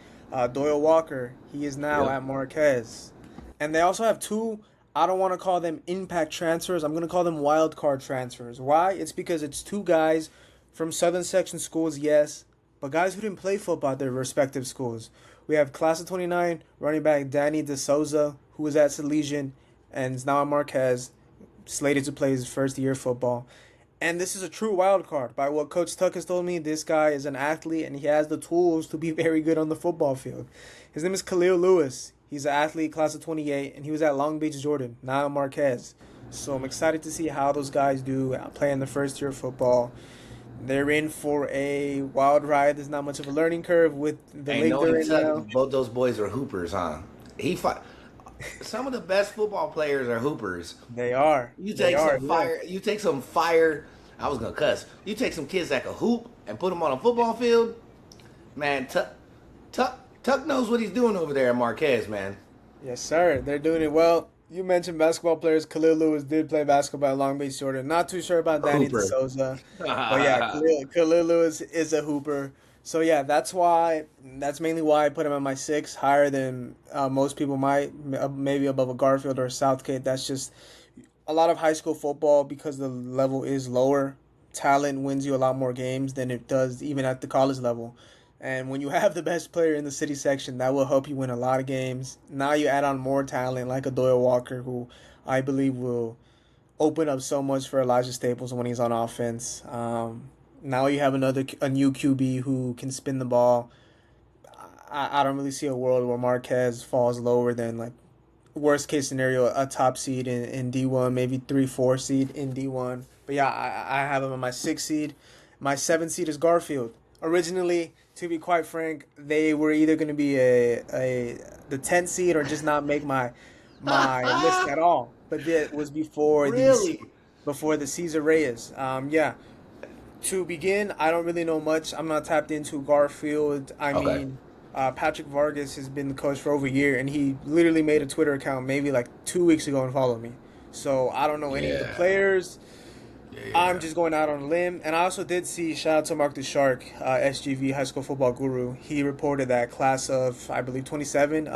S2: Doyle Walker. He is now at Marquez. And they also have two, I don't want to call them impact transfers. I'm going to call them wild card transfers. Why? It's because it's two guys from Southern Section schools, yes, but guys who didn't play football at their respective schools. We have class of 29 running back Danny DeSouza, who was at Salesian and is now at Marquez, slated to play his first year of football. And this is a true wild card. By what Coach Tuck has told me, this guy is an athlete and he has the tools to be very good on the football field. His name is Khalil Lewis. He's an athlete, class of 28, and he was at Long Beach, Jordan, now at Marquez. So I'm excited to see how those guys do playing the first year of football. They're in for a wild ride. There's not much of a learning curve with the league they're in now.
S1: Both those boys are hoopers, huh? Some of the best football players are hoopers.
S2: They are.
S1: You take some fire. You take some fire. I was gonna cuss. You take some kids that can hoop and put them on a football field. Man, Tuck knows what he's doing over there at Marquez, man.
S2: Yes, sir. They're doing it well. You mentioned basketball players. Khalil Lewis did play basketball at Long Beach, Jordan. Not too sure about Danny DeSouza. But yeah, Khalil Lewis is a hooper. So yeah, that's mainly why I put him at my 6, higher than most people might, maybe above a Garfield or a Southgate. That's just a lot of high school football, because the level is lower. Talent wins you a lot more games than it does even at the college level. And when you have the best player in the city section, that will help you win a lot of games. Now you add on more talent like a Doyle Walker, who I believe will open up so much for Elijah Staples when he's on offense. Now you have a new QB who can spin the ball. I don't really see a world where Marquez falls lower than, like, worst case scenario, a top seed in D1, maybe 3-4 seed in D1. But yeah, I have him on my 6 seed. My 7 seed is Garfield. Originally, To be quite frank, they were either going to be a the 10th seed or just not make my list at all. But that was
S1: Really?
S2: before the Cesar Reyes. Yeah. To begin, I don't really know much. I'm not tapped into Garfield. I
S1: Okay.
S2: mean, Patrick Vargas has been the coach for over a year, and he literally made a Twitter account maybe like 2 weeks ago and followed me. So I don't know any of the
S1: Yeah.
S2: players. I'm
S1: Yeah.
S2: just going out on a limb. And I also did see, shout out to Mark the Shark, SGV, High School Football Guru. He reported that class of, I believe, 27. They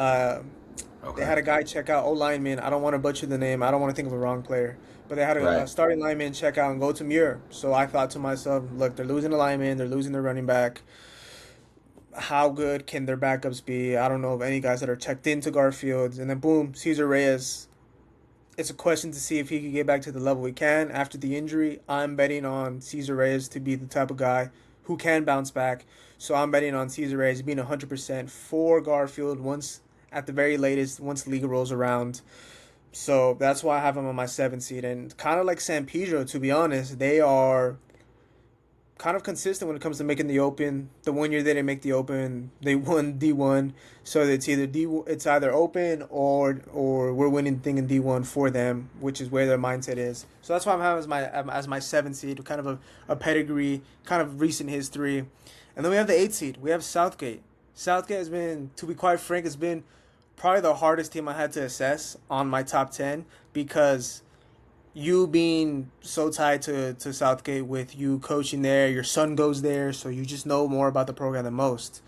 S1: Okay.
S2: had a guy check out, O lineman. I don't want to butcher the name. I don't want to think of a wrong player. But they had a
S1: Right.
S2: starting lineman check out and go to Muir. So I thought to myself, look, they're losing a lineman. They're losing their running back. How good can their backups be? I don't know of any guys that are checked into Garfield. And then boom, Cesar Reyes. It's a question to see if he can get back to the level he can after the injury. I'm betting on Cesar Reyes to be the type of guy who can bounce back. So I'm betting on Cesar Reyes being 100% for Garfield once, at the very latest, once the league rolls around. So that's why I have him on my 7th seed. And kind of like San Pedro, to be honest, they are kind of consistent when it comes to making the Open. The 1 year they didn't make the Open, they won D1. So it's either Open or we're winning the thing in D1 for them, which is where their mindset is. So that's why I'm having as my 7th seed, kind of a pedigree, kind of recent history. And then we have the 8th seed. We have Southgate. Southgate has been, to be quite frank, has been probably the hardest team I had to assess on my top 10 because you being so tied to Southgate with you coaching there, your son goes there, so you just know more about the program than most.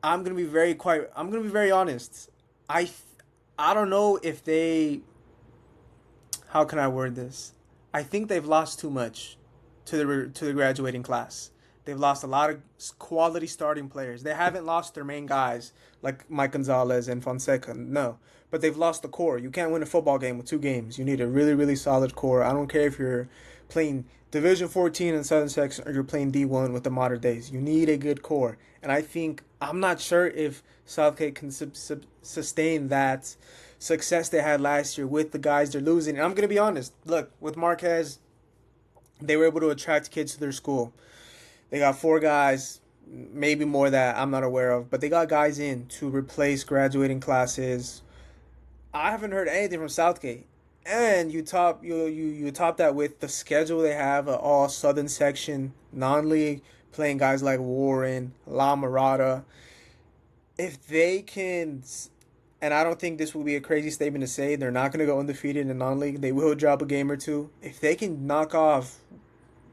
S2: I'm gonna be very honest. I I don't know if they, how can I word this? I think they've lost too much to the graduating class. They've lost a lot of quality starting players. They haven't lost their main guys like Mike Gonzalez and Fonseca. No, but they've lost the core. You can't win a football game with 2 games. You need a really really solid core. I don't care if you're playing Division 14 in Southern Section or you're playing D1 with the modern days. You need a good core. And I think I'm not sure if Southgate can sustain that success they had last year with the guys they're losing. And I'm going to be honest. Look, with Marquez, they were able to attract kids to their school. They got 4 guys, maybe more that I'm not aware of, but they got guys in to replace graduating classes. I haven't heard anything from Southgate. And you top that with the schedule they have, all Southern Section non-league, playing guys like Warren, La Mirada. If they can, and I don't think this will be a crazy statement to say, they're not going to go undefeated in the non-league. They will drop a game or two. If they can knock off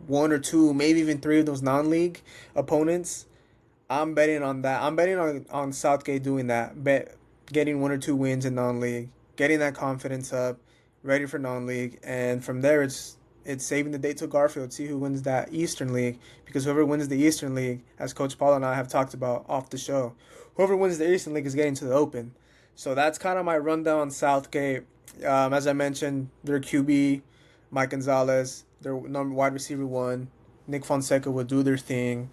S2: 1 or 2, maybe even 3 of those non-league opponents, I'm betting on that. I'm betting on Southgate doing that. Getting 1 or 2 wins in non-league, getting that confidence up, ready for non-league, and from there it's saving the date to Garfield. See who wins that Eastern League, because whoever wins the Eastern League, as Coach Paul and I have talked about off the show, whoever wins the Eastern League is getting to the Open. So that's kind of my rundown on Southgate. As I mentioned, their QB, Mike Gonzalez, their number wide receiver 1, Nick Fonseca will do their thing.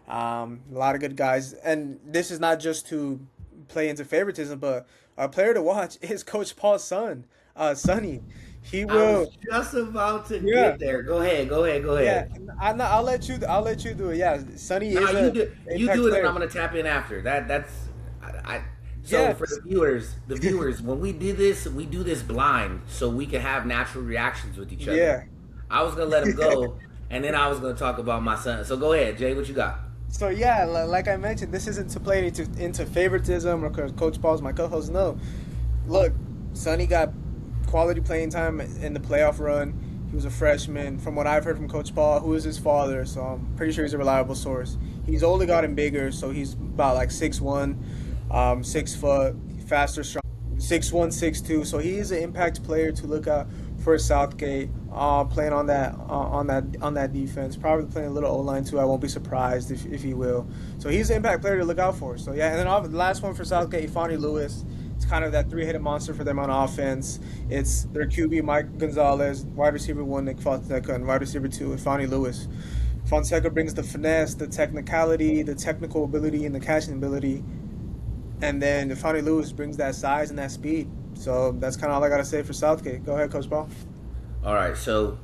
S2: A lot of good guys, and this is not just to play into favoritism, but a player to watch is Coach Paul's son, Sonny. He
S1: I
S2: will,
S1: was just about to
S2: yeah,
S1: get there. Go ahead. Go ahead. Go
S2: yeah.
S1: ahead.
S2: I'll let you. I'll let you do it. Yeah, Sonny
S1: No,
S2: is
S1: you
S2: a
S1: do. You
S2: impact
S1: do it, and
S2: player.
S1: I'm gonna tap in after that. That's I. So
S2: Yeah,
S1: for the viewers, when we did this, we do this blind, so we can have natural reactions with each other.
S2: yeah.
S1: I was gonna let him go, and then I was gonna talk about my son. So go ahead, Jay. What you got?
S2: So yeah, like I mentioned, this isn't to play into favoritism or 'cause Coach Paul's my co-host. No, look, Sonny got quality playing time in the playoff run. He was a freshman. From what I've heard from Coach Paul, who is his father, so I'm pretty sure he's a reliable source. He's only gotten bigger, so he's about like 6'1", 6 foot, faster, strong, 6'1", 6'2". So he is an impact player to look out for Southgate. Playing on that defense, probably playing a little O line too. I won't be surprised if he will. So he's an impact player to look out for. So yeah, and then the last one for Southgate, Ifani Lewis. It's kind of that 3-headed monster for them on offense. It's their QB Mike Gonzalez, wide receiver 1 Nick Fonseca, and wide receiver 2 Ifani Lewis. Fonseca brings the finesse, the technicality, the technical ability, and the catching ability, and then Ifani Lewis brings that size and that speed. So that's kind of all I gotta say for Southgate. Go ahead, Coach Paul.
S1: All right. So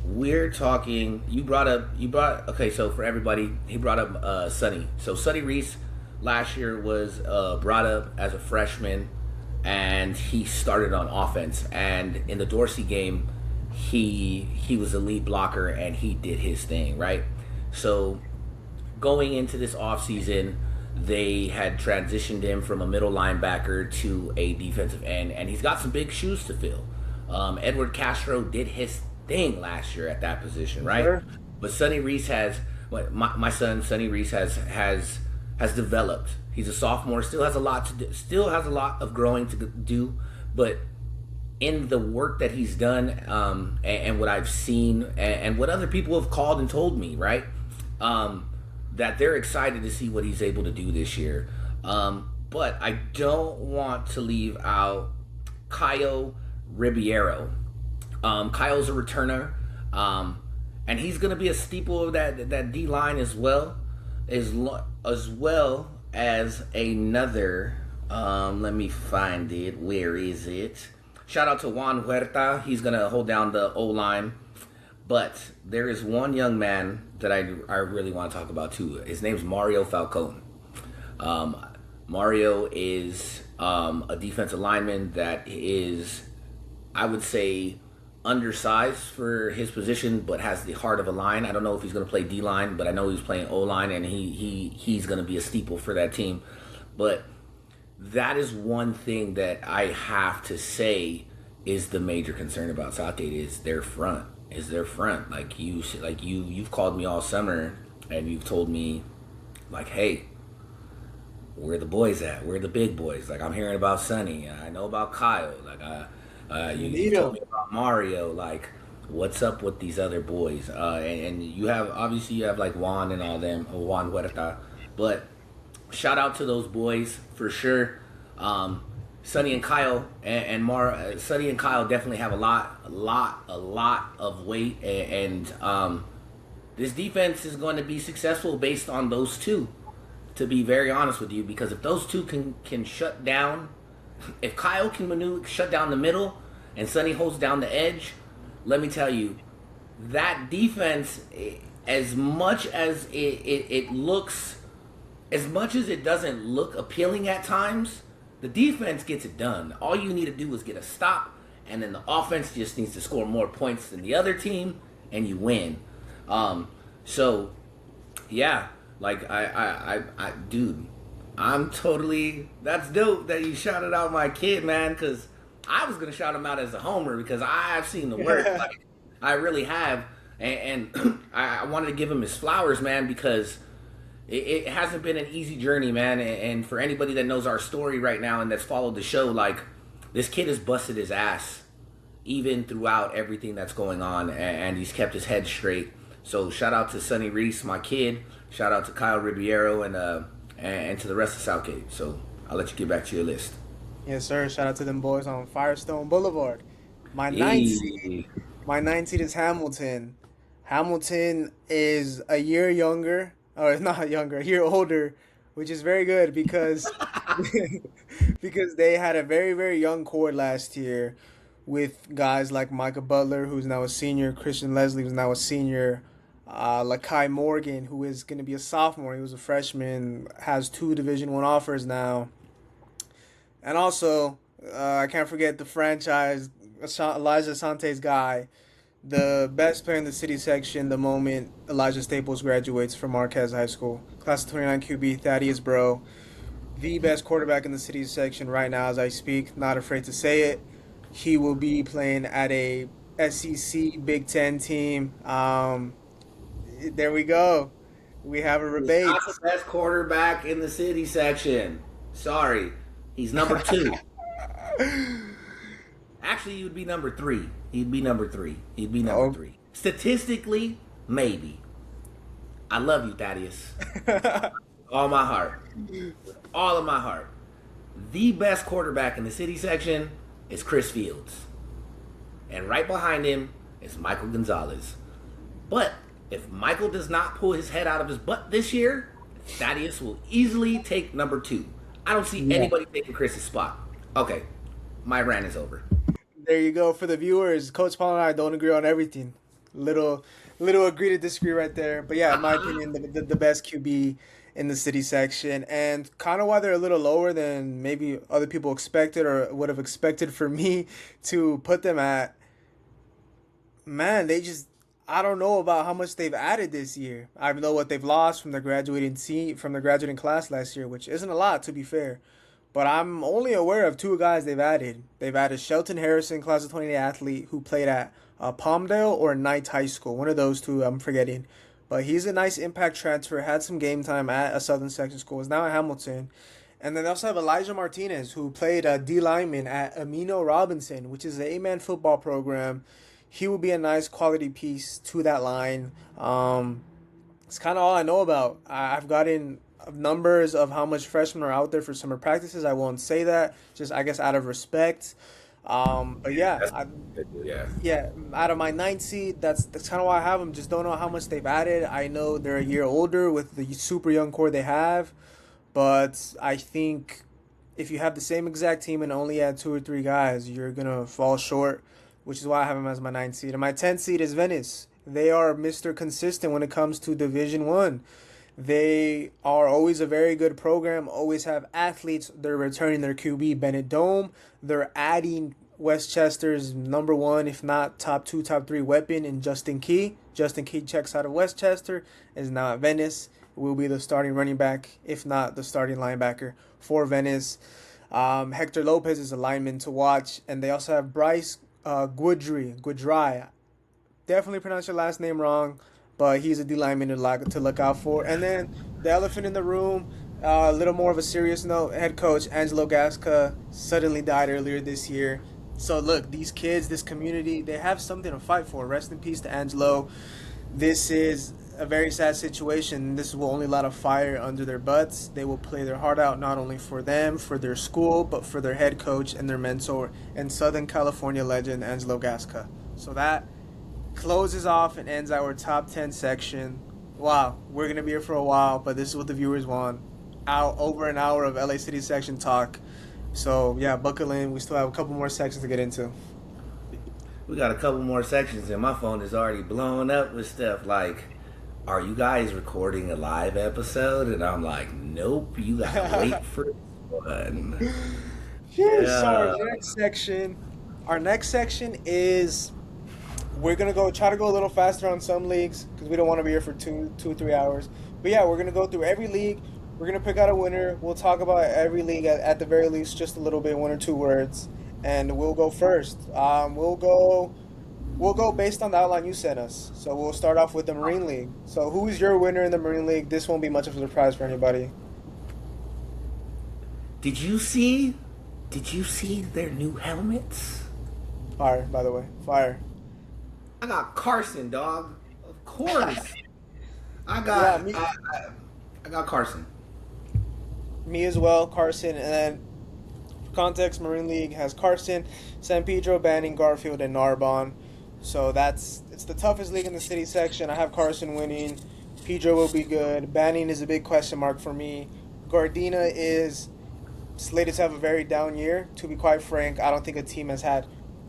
S1: We're talking. Okay, so for everybody, he brought up Sonny. So Sonny Reese last year was brought up as a freshman, and he started on offense. And in the Dorsey game, he was a lead blocker and he did his thing, right? So going into this offseason, they had transitioned him from a middle linebacker to a defensive end, and he's got some big shoes to fill. Edward Castro did his thing last year at that position, right?
S2: Sure.
S1: But Sonny Reese has, my son Sonny Reese has developed. He's a sophomore, still has a lot to do, still has a lot of growing to do, but in the work that he's done, and what I've seen, and what other people have called and told me, right? That they're excited to see what he's able to do this year. But I don't want to leave out Kyle Ribeiro. Kyle's a returner, and he's going to be a staple of that D line as well, as well as another. Let me find it. Where is it? Shout out to Juan Huerta. He's going to hold down the O line. But there is one young man that I really want to talk about too. His name's Mario Falcone. Mario is a defensive lineman that is, I would say, undersized for his position, but has the heart of a line. I don't know if he's going to play D line, but I know he's playing O line, and he's going to be a staple for that team. But that is one thing that I have to say is the major concern about Southgate is their front. You've called me all summer and you've told me, like, hey, where the boys at? Where the big boys? Like, I'm hearing about Sonny. I know about Kyle. Like, you told me about Mario. Like, what's up with these other boys? And you have like Juan and all them, Juan Huerta. But shout out to those boys for sure. Sonny and Kyle Sonny and Kyle definitely have a lot of weight, and this defense is going to be successful based on those two. To be very honest with you, because if those two can shut down, if Kyle can shut down the middle, and Sonny holds down the edge, let me tell you, that defense, as much as it looks, as much as it doesn't look appealing at times, the defense gets it done. All you need to do is get a stop, and then the offense just needs to score more points than the other team, and you win. So, yeah, like dude, I'm totally. That's dope that you shouted out my kid, man. Because I was gonna shout him out as a homer because I've seen the work. Like, I really have, and I wanted to give him his flowers, man, because it hasn't been an easy journey, man. And for anybody that knows our story right now and that's followed the show, like, this kid has busted his ass even throughout everything that's going on, and he's kept his head straight. So shout out to Sonny Reese, my kid. Shout out to Kyle Ribeiro and to the rest of Southgate. So I'll let you get back to your list.
S2: Yes, sir. Shout out to them boys on Firestone Boulevard. My ninth seed. My ninth seed is Hamilton. Hamilton is a year younger, or not younger, a year older, which is very good because because they had a very, very young core last year with guys like Micah Butler, who's now a senior, Christian Leslie, who's now a senior, Lakai Morgan, who is going to be a sophomore. He was a freshman, has 2 Division I offers now. And also, I can't forget the franchise, Elijah Sante's guy, the best player in the city section the moment Elijah Staples graduates from Marquez High School. Class of 29 QB, Thaddeus Bro. The best quarterback in the city section right now as I speak. Not afraid to say it. He will be playing at a SEC Big Ten team. There we go. We have a rebate.
S1: He's not the best quarterback in the city section. Sorry. He's number 2. Actually, he would be number 3. He'd be number 3. Three. Statistically, maybe. I love you, Thaddeus. All my heart. All of my heart. The best quarterback in the city section is Chris Fields. And right behind him is Michael Gonzalez. But if Michael does not pull his head out of his butt this year, Thaddeus will easily take number 2. I don't see anybody taking Chris's spot. Okay, my rant is over.
S2: There you go. For the viewers, Coach Paul and I don't agree on everything. little agree to disagree right there. But yeah, in my opinion, the best QB in the city section, and kind of why they're a little lower than maybe other people expected or would have expected for me to put them at. Man, they just I don't know about how much they've added this year. I know what they've lost from the graduating class last year, which isn't a lot to be fair. But I'm only aware of two guys they've added. They've added Shelton Harrison, class of 28 athlete, who played at Palmdale or Knight High School. One of those two, I'm forgetting. But he's a nice impact transfer, had some game time at a Southern Section school, is now at Hamilton. And then they also have Elijah Martinez, who played D lineman at Amino Robinson, which is an 8-man football program. He will be a nice quality piece to that line. It's kind of all I know about. I've gotten numbers of how much freshmen are out there for summer practices. I won't say that, just I guess out of respect. But yeah,
S1: Yeah.
S2: yeah, out of my ninth seed, that's kind of why I have them. Just don't know how much they've added. I know they're a year older with the super young core they have, but I think if you have the same exact team and only add two or three guys, you're gonna fall short, which is why I have them as my ninth seed. And my 10th seed is Venice. They are Mr. Consistent when it comes to Division One. They are always a very good program, always have athletes. They're returning their QB, Bennett Dome. They're adding Westchester's number one, if not top two, top three weapon in Justin Key. Justin Key checks out of Westchester, is now at Venice. Will be the starting running back, if not the starting linebacker for Venice. Hector Lopez is a lineman to watch. And they also have Bryce Guidry. Definitely pronounced your last name wrong, but he's a D lineman to look out for. And then the elephant in the room, a little more of a serious note, head coach Angelo Gasca suddenly died earlier this year. So look, these kids, this community, they have something to fight for. Rest in peace to Angelo. This is a very sad situation. This will only light a fire under their butts. They will play their heart out, not only for them, for their school, but for their head coach and their mentor and Southern California legend Angelo Gasca. So that closes off and ends our top 10 section. Wow, we're going to be here for a while, but this is what the viewers want. Over an hour of LA City section talk. So, yeah, buckle in. We still have a couple more sections to get into.
S1: We got a couple more sections, and my phone is already blowing up with stuff like, are you guys recording a live episode? And I'm like, nope, you gotta wait for one.
S2: Sure, so our next section is we're gonna try to go a little faster on some leagues because we don't want to be here for 3 hours. But yeah, we're gonna go through every league. We're gonna pick out a winner. We'll talk about every league at the very least, just a little bit, one or two words, and we'll go first. We'll go based on the outline you sent us. So we'll start off with the Marine League. So who is your winner in the Marine League? This won't be much of a surprise for anybody.
S1: Did you see their new helmets?
S2: Fire, by the way. Fire.
S1: I got Carson, dog. Of course. I got Carson.
S2: Me as well, Carson. And then, for context, Marine League has Carson, San Pedro, Banning, Garfield, and Narbonne. So it's the toughest league in the city section. I have Carson winning. Pedro will be good. Banning is a big question mark for me. Gardena is slated to have a very down year. To be quite frank, I don't think a team has had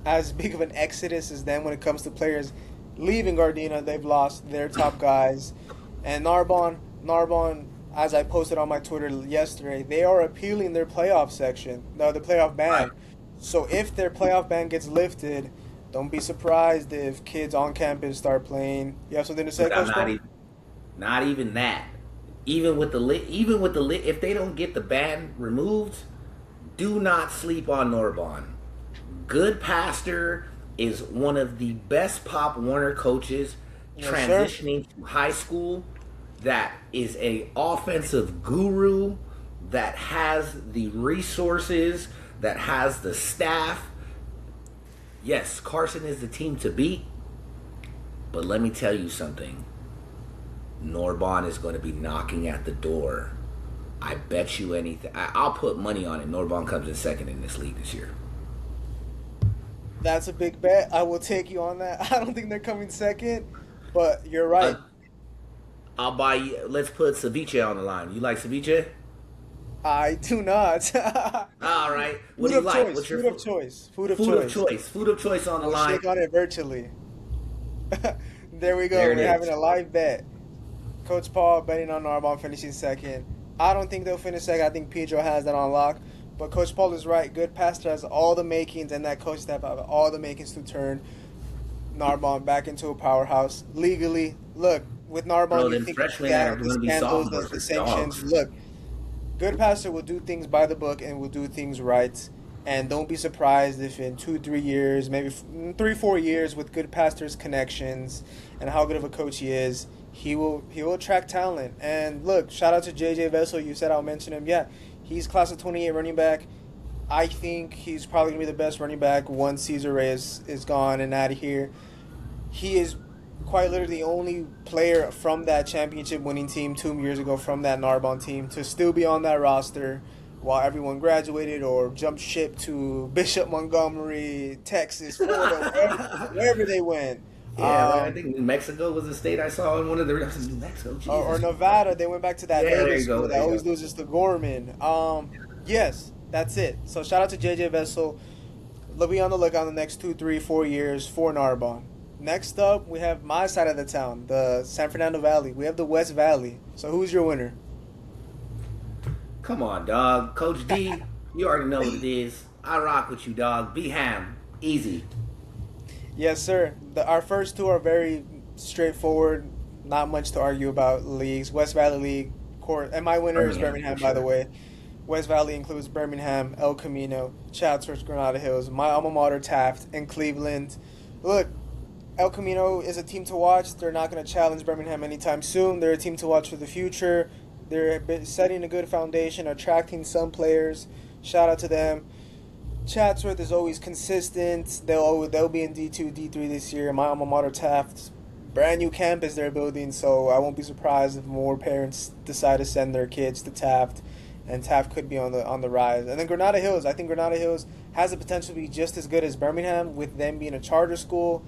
S2: as big of an exodus as them when it comes to players leaving Gardena. They've lost their top guys. And Narbonne, as I posted on my Twitter yesterday, they are appealing their playoff section, the playoff ban.
S1: Right.
S2: So if their playoff ban gets lifted, don't be surprised if kids on campus start playing. You have something to say, Coach?
S1: Not even that. Even with the if they don't get the ban removed, do not sleep on Narbonne. Good Pastor is one of the best Pop Warner coaches transitioning to high school. That is a offensive guru that has the resources, that has the staff. Yes, Carson is the team to beat, but let me tell you something. Narbonne is going to be knocking at the door. I bet you anything. I'll put money on it. Narbonne comes in second in this league this year.
S2: That's a big bet. I will take you on that. I don't think they're coming second, but you're right.
S1: I'll buy you. Let's put ceviche on the line. You like ceviche?
S2: I do not.
S1: All right. What do you like? What's your
S2: food of choice? Food of
S1: choice on the line.
S2: Shake on it virtually. There we go.
S1: There it
S2: We're having
S1: is.
S2: a live bet. Coach Paul betting on Narbonne finishing second. I don't think they'll finish second. I think Pedro has that on lock. But Coach Paul is right. Good pastor has all the makings, and that coach staff have all the makings to turn Narbonne back into a powerhouse legally. Look, with Narbonne,
S1: Bro,
S2: you
S1: them
S2: think of
S1: freshmen that are
S2: the
S1: going to be
S2: scandals,
S1: sophomores
S2: the
S1: are
S2: sanctions.
S1: dogs.
S2: Look, good pastor will do things by the book and will do things right. And don't be surprised if in 2, 3 years, maybe 3, 4 years, with good pastor's connections and how good of a coach he will attract talent. And look, shout out to JJ Vessel. You said I'll mention him. Yeah, he's class of 28 running back. I think he's probably gonna be the best running back once Cesar Reyes is gone and out of here. He is quite literally the only player from that championship winning team 2 years ago from that Narbonne team to still be on that roster while everyone graduated or jumped ship to Bishop Montgomery, Texas, Florida, wherever they went.
S1: Yeah, like I
S2: Um,
S1: think New Mexico was the state I saw in one of the. New Mexico,
S2: or
S1: Jesus.
S2: Nevada, they went back to that
S1: Yeah, there
S2: Vegas
S1: you go.
S2: school
S1: There
S2: that
S1: you
S2: always
S1: go.
S2: loses to Gorman. Yes, that's it. So shout out to JJ Vessel. Look, be on the lookout in the next 2, 3, 4 years for Narbonne. Next up, we have my side of the town, the San Fernando Valley. We have the West Valley. So who's your winner?
S1: Come on, dog. Coach D, you already know what it is. I rock with you, dog. Be ham. Easy.
S2: Yes, sir. Our first two are very straightforward. Not much to argue about leagues. West Valley League, court, and my winner is
S1: Birmingham, for
S2: Birmingham, by the
S1: sure.
S2: way. West Valley includes Birmingham, El Camino, Chatsworth, Granada Hills, my alma mater, Taft, and Cleveland. Look, El Camino is a team to watch. They're not going to challenge Birmingham anytime soon. They're a team to watch for the future. They're setting a good foundation, attracting some players. Shout out to them. Chatsworth is always consistent. They'll be in D2, D3 this year. My alma mater, Taft, brand new campus they're building, so I won't be surprised if more parents decide to send their kids to Taft, and Taft could be on the rise. And then Granada Hills, I think Granada Hills has the potential to be just as good as Birmingham, with them being a charter school,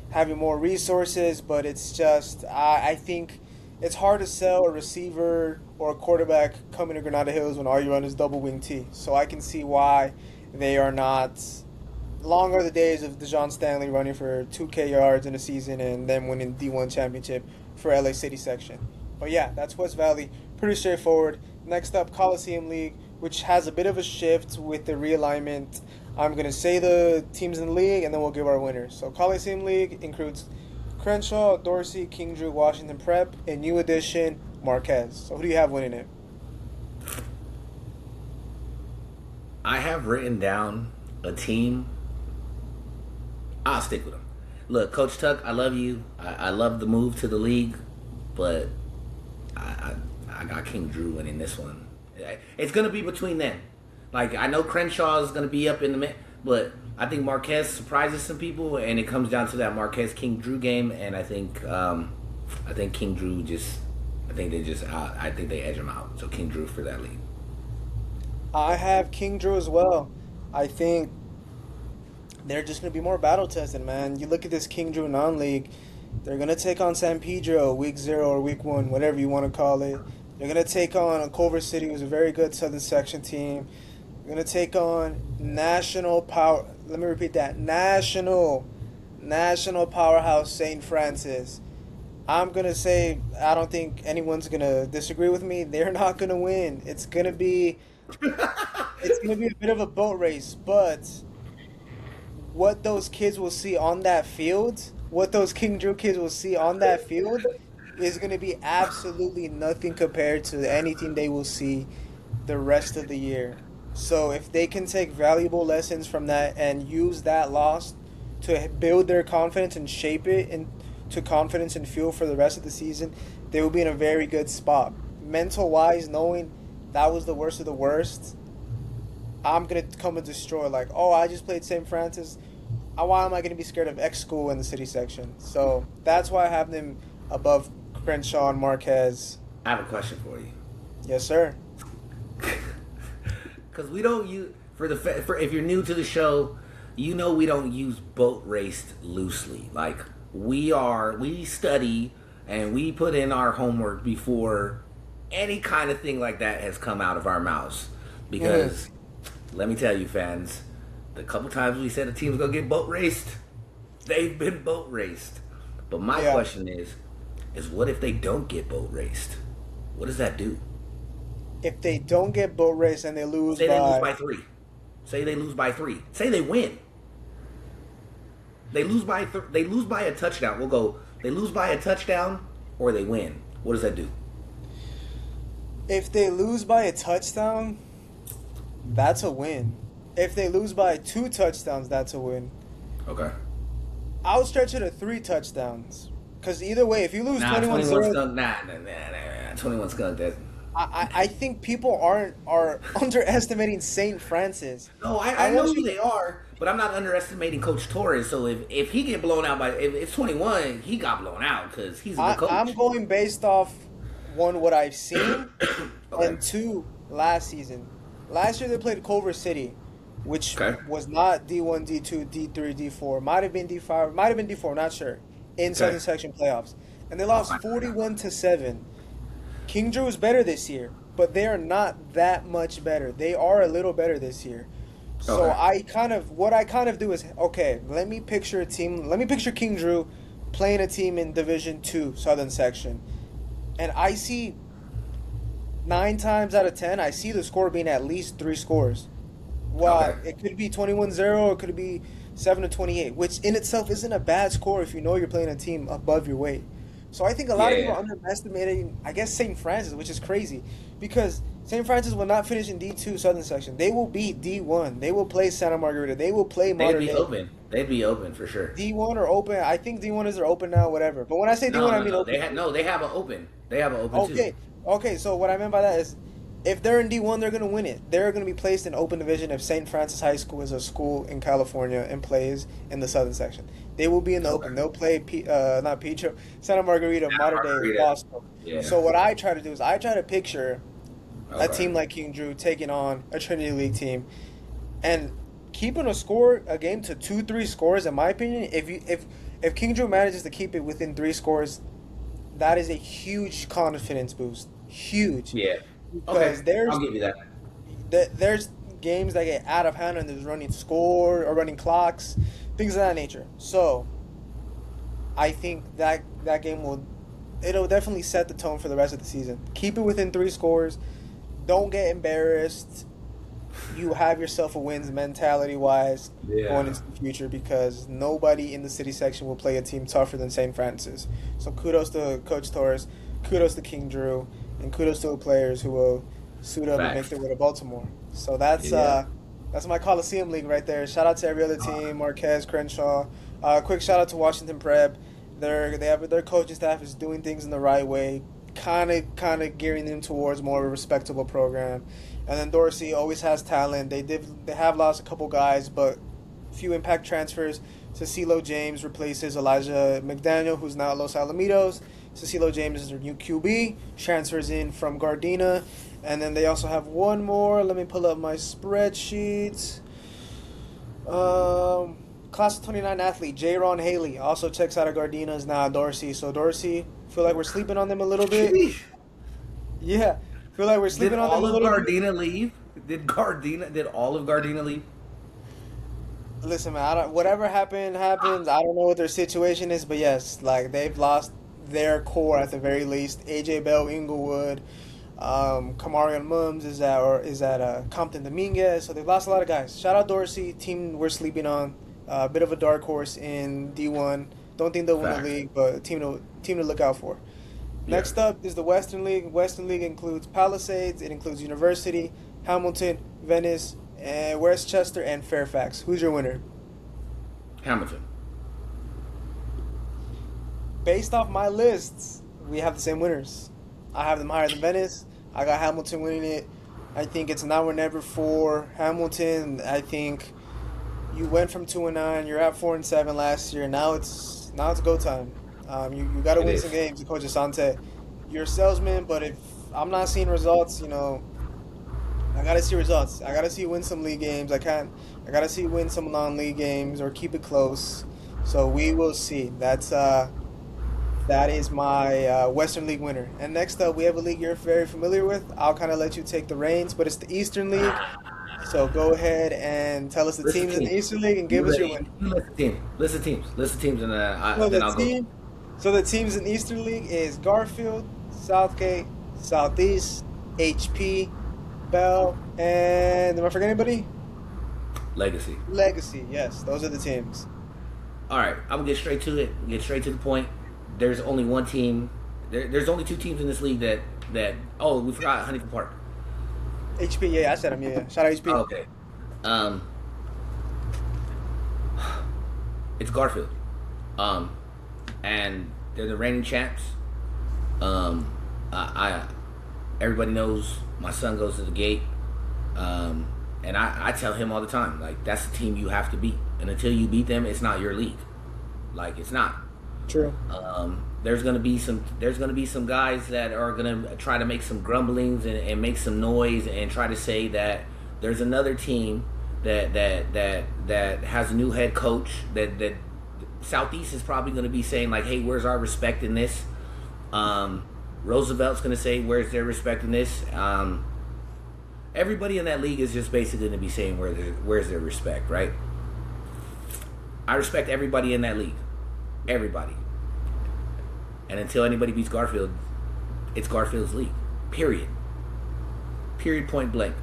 S2: having more resources. But it's just I think it's hard to sell a receiver or a quarterback coming to Granada Hills when all you run is double wing T. So I can see why they are not. Long are the days of Dejon Stanley running for 2K yards in a season and then winning D1 championship for LA City section. But yeah, that's West Valley. Pretty straightforward. Next up, Coliseum League, which has a bit of a shift with the realignment. I'm going to say the teams in the league and then we'll give our winners. So Coliseum League includes Crenshaw, Dorsey, King Drew, Washington Prep, and new addition, Marquez. So who do you have winning it?
S1: I have written down a team. I'll stick with them. Look, Coach Tuck, I love you. I love the move to the league, but I, I got King Drew winning this one. It's gonna be between them. Like I know Crenshaw is gonna be up in the mid, but I think Marquez surprises some people, and it comes down to that Marquez King Drew game. And I think King Drew just, I think they edge him out. So King Drew for that league.
S2: I have King Drew as well. I think they're just going to be more battle tested, man. You look at this King Drew non-league, they're going to take on San Pedro week 0 or week 1, whatever you want to call it. They're going to take on Culver City, who's a very good Southern Section team. They're going to take on national power. Let me repeat that. National powerhouse St. Francis. I'm going to say, I don't think anyone's going to disagree with me. They're not going to win. It's going to be a bit of a boat race, but what those kids will see on that field, what those King Drew kids will see on that field, is going to be absolutely nothing compared to anything they will see the rest of the year. So if they can take valuable lessons from that and use that loss to build their confidence and shape it into confidence and fuel for the rest of the season, they will be in a very good spot. Mental wise, knowing that was the worst of the worst, I'm gonna come and destroy. Like, oh, I just played St. Francis. Why am I gonna be scared of X school in the city section? So that's why I have them above Crenshaw and Marquez.
S1: I have a question for you.
S2: Yes, sir.
S1: Because we don't use for if you're new to the show, you know we don't use boat raced loosely. Like we study and we put in our homework before any kind of thing like that has come out of our mouths. Because let me tell you, fans, the couple times we said a team's gonna get boat raced, they've been boat raced. But my
S2: Yeah.
S1: question is what if they don't get boat raced? What does that do?
S2: If they don't get boat race and they lose
S1: Say they lose
S2: by,
S1: by 3. Say they lose by 3. Say they win. They lose by a touchdown. We'll go. They lose by a touchdown or they win. What does that do?
S2: if they lose by a touchdown, that's a win. If they lose by 2 touchdowns, that's a win.
S1: Okay.
S2: I would stretch it to 3 touchdowns. Because either way, if you lose
S1: Nah,
S2: 21-0,
S1: 21 skunk. Nah. 21 skunk. That.
S2: I think people are underestimating St. Francis.
S1: No,
S2: I
S1: I know
S2: want
S1: who
S2: you.
S1: they are, but I'm not underestimating Coach Torres. So if he get blown out by if it's 21, he got blown out because he's a good
S2: I'm
S1: coach.
S2: going based off one what I've seen,
S1: Okay.
S2: and two last season. Last year they played Culver City, which
S1: Okay.
S2: was not D1, D2, D3, D4. Might have been D5, might have been D4, not sure. In Southern
S1: Okay.
S2: Section playoffs, and they lost 41-7. King Drew is better this year, but they are not that much better. They are a little better this year. So
S1: Okay.
S2: what I kind of do is, okay, let me picture a team. Let me picture King Drew playing a team in Division 2 Southern Section, and I see 9 times out of 10, I see the score being at least 3 scores. Well,
S1: Okay.
S2: it could be 21-0, it could be 7-28, which in itself isn't a bad score if you know you're playing a team above your weight. So I think a lot of people
S1: Yeah.
S2: are underestimating, I guess, St. Francis, which is crazy, because St. Francis will not finish in D2 Southern Section. They will beat D1. They will play Santa Margarita. They will play
S1: They'd
S2: Modern
S1: be
S2: Day.
S1: open. They'd be open for sure.
S2: D1 are open. I think D1 is they're open now, whatever. But when I say
S1: No,
S2: D1, I
S1: no,
S2: mean
S1: no.
S2: open.
S1: They have an open. They have an open
S2: Okay,
S1: too.
S2: okay. So what I meant by that is, if they're in D1, they're gonna win it. They're gonna be placed in open division if St. Francis High School is a school in California and plays in the Southern Section. They will be in the
S1: Okay.
S2: open. They'll play not Picho, Santa Margarita,
S1: Santa
S2: Modern Day,
S1: Margarita.
S2: Boston.
S1: Yeah.
S2: So what I try to do is I try to picture a
S1: Okay.
S2: team like King Drew taking on a Trinity League team, and keeping a game to 2-3 scores. In my opinion, if King Drew manages to keep it within 3 scores, that is a huge confidence boost. Huge.
S1: Yeah.
S2: Because
S1: Okay. I'll give you that.
S2: there's games that get out of hand and there's running score or running clocks, things of that nature. So I think that game it'll definitely set the tone for the rest of the season. Keep it within 3 scores. Don't get embarrassed. You have yourself a wins mentality wise
S1: Yeah.
S2: going into the future, because nobody in the city section will play a team tougher than St. Francis. So kudos to Coach Torres, kudos to King Drew, and kudos to the players who will suit up and make
S1: Facts.
S2: their way to Baltimore. So
S1: Yeah.
S2: that's my Coliseum League right there. Shout out to every other team, Marquez, Crenshaw. Quick shout out to Washington Prep. Their coaching staff is doing things in the right way, kind of gearing them towards more of a respectable program. And then Dorsey always has talent. They have lost a couple guys, but few impact transfers. Cecilio James replaces Elijah McDaniel, who's now at Los Alamitos. Cecilio James is their new QB, transfers in from Gardena. And then they also have one more. Let me pull up my spreadsheet. Class of 29 athlete, J-Ron Haley, also checks out of Gardena, is now at Dorsey. So Dorsey, feel like we're sleeping on them a little bit.
S1: Sheesh.
S2: Yeah, feel like we're
S1: Did
S2: sleeping on them
S1: all
S2: a
S1: of
S2: little bit.
S1: Gardena leave? Did all of Gardena leave?
S2: Listen, man, whatever happens. I don't know what their situation is, but yes, like they've lost their core at the very least. AJ Bell, Inglewood, Kamarion Mums is at Compton Dominguez. So they've lost a lot of guys. Shout out Dorsey, team we're sleeping on. A bit of a dark horse in D1. Don't think they'll win
S1: Facts.
S2: the league, but a team to look out for.
S1: Yeah.
S2: Next up is the Western League. Western League includes Palisades. It includes University, Hamilton, Venice, and Westchester, and Fairfax. Who's your winner?
S1: Hamilton.
S2: Based off my lists, we have the same winners. I have them higher than Venice. I got Hamilton winning it. I think it's now or never for Hamilton. I think you went from 2-9. You're at 4-7 last year. Now it's go time. You got to
S1: It
S2: win
S1: is.
S2: some games, Coach Asante. You're a salesman, but if I'm not seeing results, I gotta see results. I gotta see you win some league games. I gotta see you win some non-league games or keep it close. So we will see. That is my Western League winner. And next up, we have a league you're very familiar with. I'll kind of let you take the reins, but it's the Eastern League. So go ahead and tell us the teams in the Eastern League and give us your winner.
S1: You list the teams. List the teams, and
S2: So
S1: then I'll go.
S2: So the teams in Eastern League is Garfield, Southgate, Southeast, HP, Bell, and am I forgetting anybody?
S1: Legacy.
S2: Legacy. Yes, those are the teams.
S1: All right, I'm gonna get straight to it. Get straight to the point. There's only one team. There's only two teams in this league that. Oh, we forgot Huntington Park.
S2: HP. Yeah, I said them. Yeah, shout out HP.
S1: Oh, okay. Um, it's Garfield. Um, and they're the reigning champs. I everybody knows my son goes to the gate. And I tell him all the time, like, that's the team you have to beat, and until you beat them, it's not your league. Like, it's not.
S2: True.
S1: There's gonna be some guys that are gonna try to make some grumblings and make some noise and try to say that there's another team that has a new head coach that Southeast is probably gonna be saying, like, hey, where's our respect in this? Roosevelt's gonna say, where's their respect in this? Everybody in that league is just basically going to be saying where's their respect, right? I respect everybody in that league. Everybody. And until anybody beats Garfield, it's Garfield's league. Period. Period, point blank.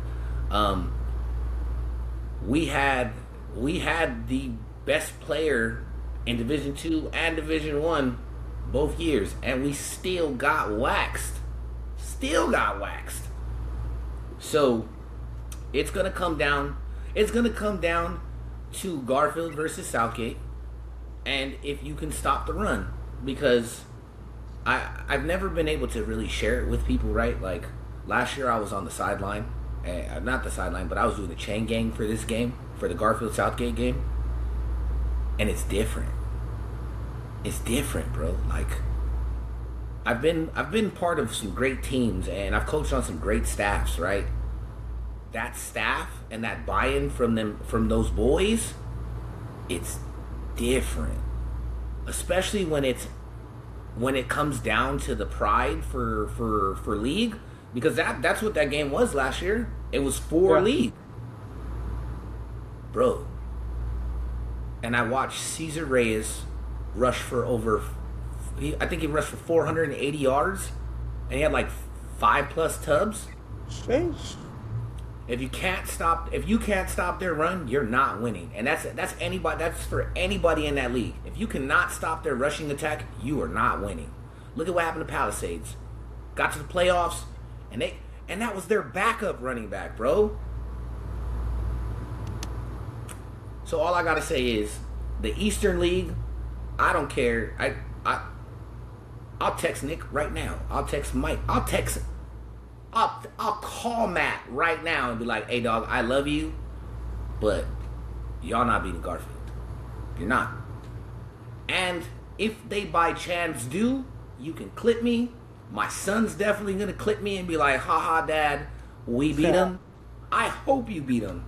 S1: We had the best player in Division 2 and Division 1 both years, and we still got waxed. Still got waxed. So it's gonna come down. It's gonna come down to Garfield versus Southgate, and if you can stop the run, because I've never been able to really share it with people, right? Like last year, I was on the sideline, not the sideline, but I was doing the chain gang for this game, for the Garfield Southgate game, and it's different. It's different, bro. Like I've been part of some great teams, and I've coached on some great staffs, right? That staff and that buy-in from those boys, it's different. Especially when it comes down to the pride for league, because that's what that game was last year. It was for league. Bro. And I watched Cesar Reyes rush for I think he rushed for 480 yards, and he had like 5+ tubs.
S2: Strange.
S1: If you can't stop their run, you're not winning, and that's anybody. That's for anybody in that league. If you cannot stop their rushing attack, you are not winning. Look at what happened to Palisades. Got to the playoffs, and that was their backup running back, bro. So all I gotta say is the Eastern League. I don't care. I'll text Nick right now. I'll text Mike. I'll call Matt right now and be like, hey, dog, I love you, but y'all not beating Garfield. You're not. And if they by chance do, you can clip me. My son's definitely going to clip me and be like, haha, Dad, we beat him. I hope you beat him.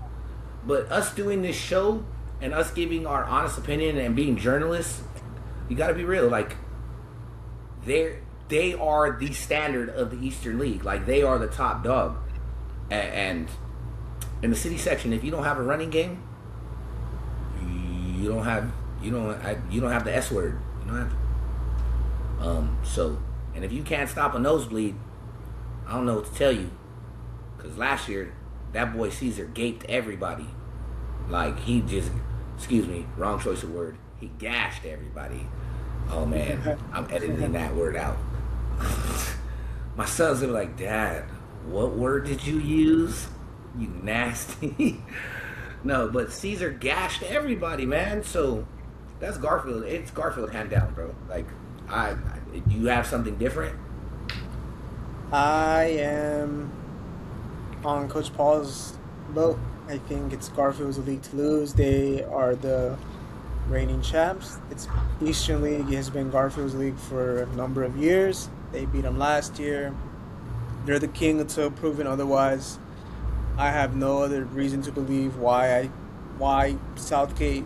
S1: But us doing this show and us giving our honest opinion and being journalists, you got to be real. Like, they are the standard of the Eastern League. Like, they are the top dog. And in the city section, if you don't have a running game, you don't have the S word. You don't have. So, and if you can't stop a nosebleed, I don't know what to tell you. Because last year, that boy Caesar gaped everybody. Like, he just, excuse me, wrong choice of word. He gashed everybody. Oh man, I'm editing that word out. My son's gonna be like, Dad, what word did you use? You nasty. No, but Caesar gashed everybody, man. So that's Garfield. It's Garfield hand down, bro. Like, you have something different?
S2: I am on Coach Paul's boat. I think it's Garfield's league to lose. They are the reigning champs. It's Eastern League has been Garfield's league for a number of years. They beat them last year. They're the king until proven otherwise. I have no other reason to believe why Southgate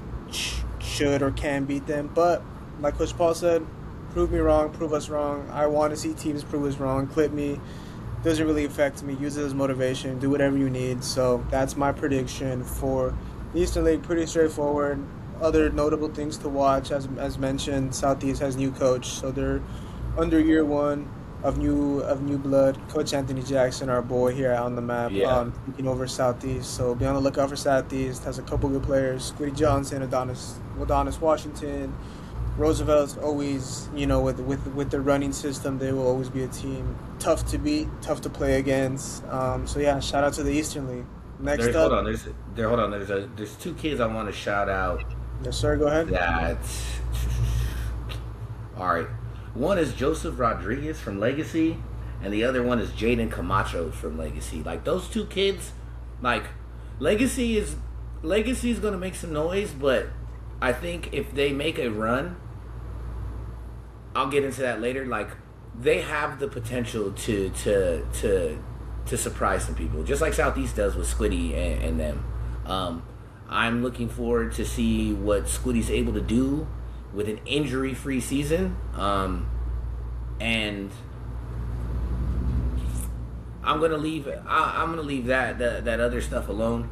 S2: should or can beat them. But like Coach Paul said, prove me wrong, prove us wrong. I want to see teams prove us wrong. Clip me. Doesn't really affect me. Use it as motivation. Do whatever you need. So that's my prediction for Eastern League. Pretty straightforward. other notable things to watch, as mentioned, Southeast has new coach, so they're under year one of new blood. Coach Anthony Jackson, our boy here on the map,
S1: Yeah.
S2: taking over Southeast. So be on the lookout for Southeast. Has a couple good players: Squiddy Johnson, Adonis Washington, Roosevelt's always, with the running system, they will always be a team tough to beat, tough to play against. So yeah, shout out to the Eastern League. Next
S1: There's hold
S2: up,
S1: on. Hold on. There's two kids I want to shout out.
S2: yes sir, go ahead.
S1: That all right. One is Joseph Rodriguez from Legacy, and the other one is Jaden Camacho from Legacy. Like those two kids, like Legacy is going to make some noise, but I think if they make a run, I'll get into that later. Like they have the potential to surprise some people, just like Southeast does with Squiddy and them. I'm looking forward to see what Squiddy's able to do with an injury-free season, and I'm gonna leave. I'm gonna leave that other stuff alone.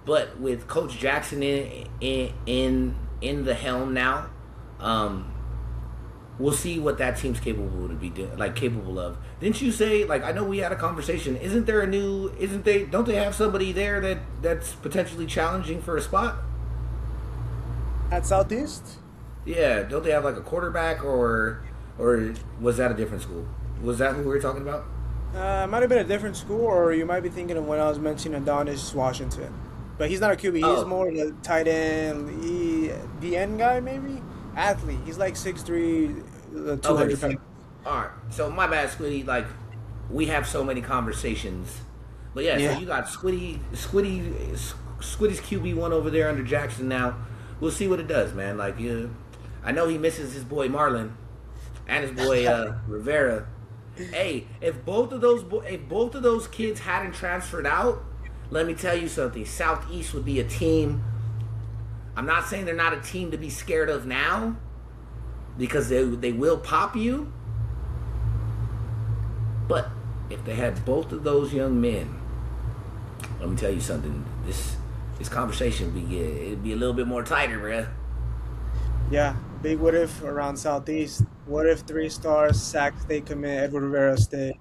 S1: But with Coach Jackson in the helm now, we'll see what that team's capable to be capable of. Didn't you say, like, I know we had a conversation, don't they have somebody there that's potentially challenging for a spot?
S2: At Southeast,
S1: Yeah, don't they have like a quarterback, or was that a different school? Was that who we were talking about?
S2: it might have been a different school, or you might be thinking of when I was mentioning Adonis Washington. But he's not a QB. He's
S1: Oh,
S2: more of a tight end, the end guy, maybe athlete. He's like 6'3",
S1: okay.
S2: 200 pounds.
S1: All right. So my bad, Squiddy. Like, we have so many conversations, but yeah. So
S2: Yeah.
S1: you got Squiddy's QB1 over there under Jackson now. We'll see what it does, man. Like, yeah, I know he misses his boy Marlon and his boy Rivera. Hey, if both of those kids hadn't transferred out, let me tell you something. Southeast would be a team. I'm not saying they're not a team to be scared of now, because they will pop you. But if they had both of those young men, let me tell you something. This conversation it'd be a little bit more tighter, bruh.
S2: Yeah, big what if around Southeast. What if 3 stars, Sac State commit, Edward Rivera stay?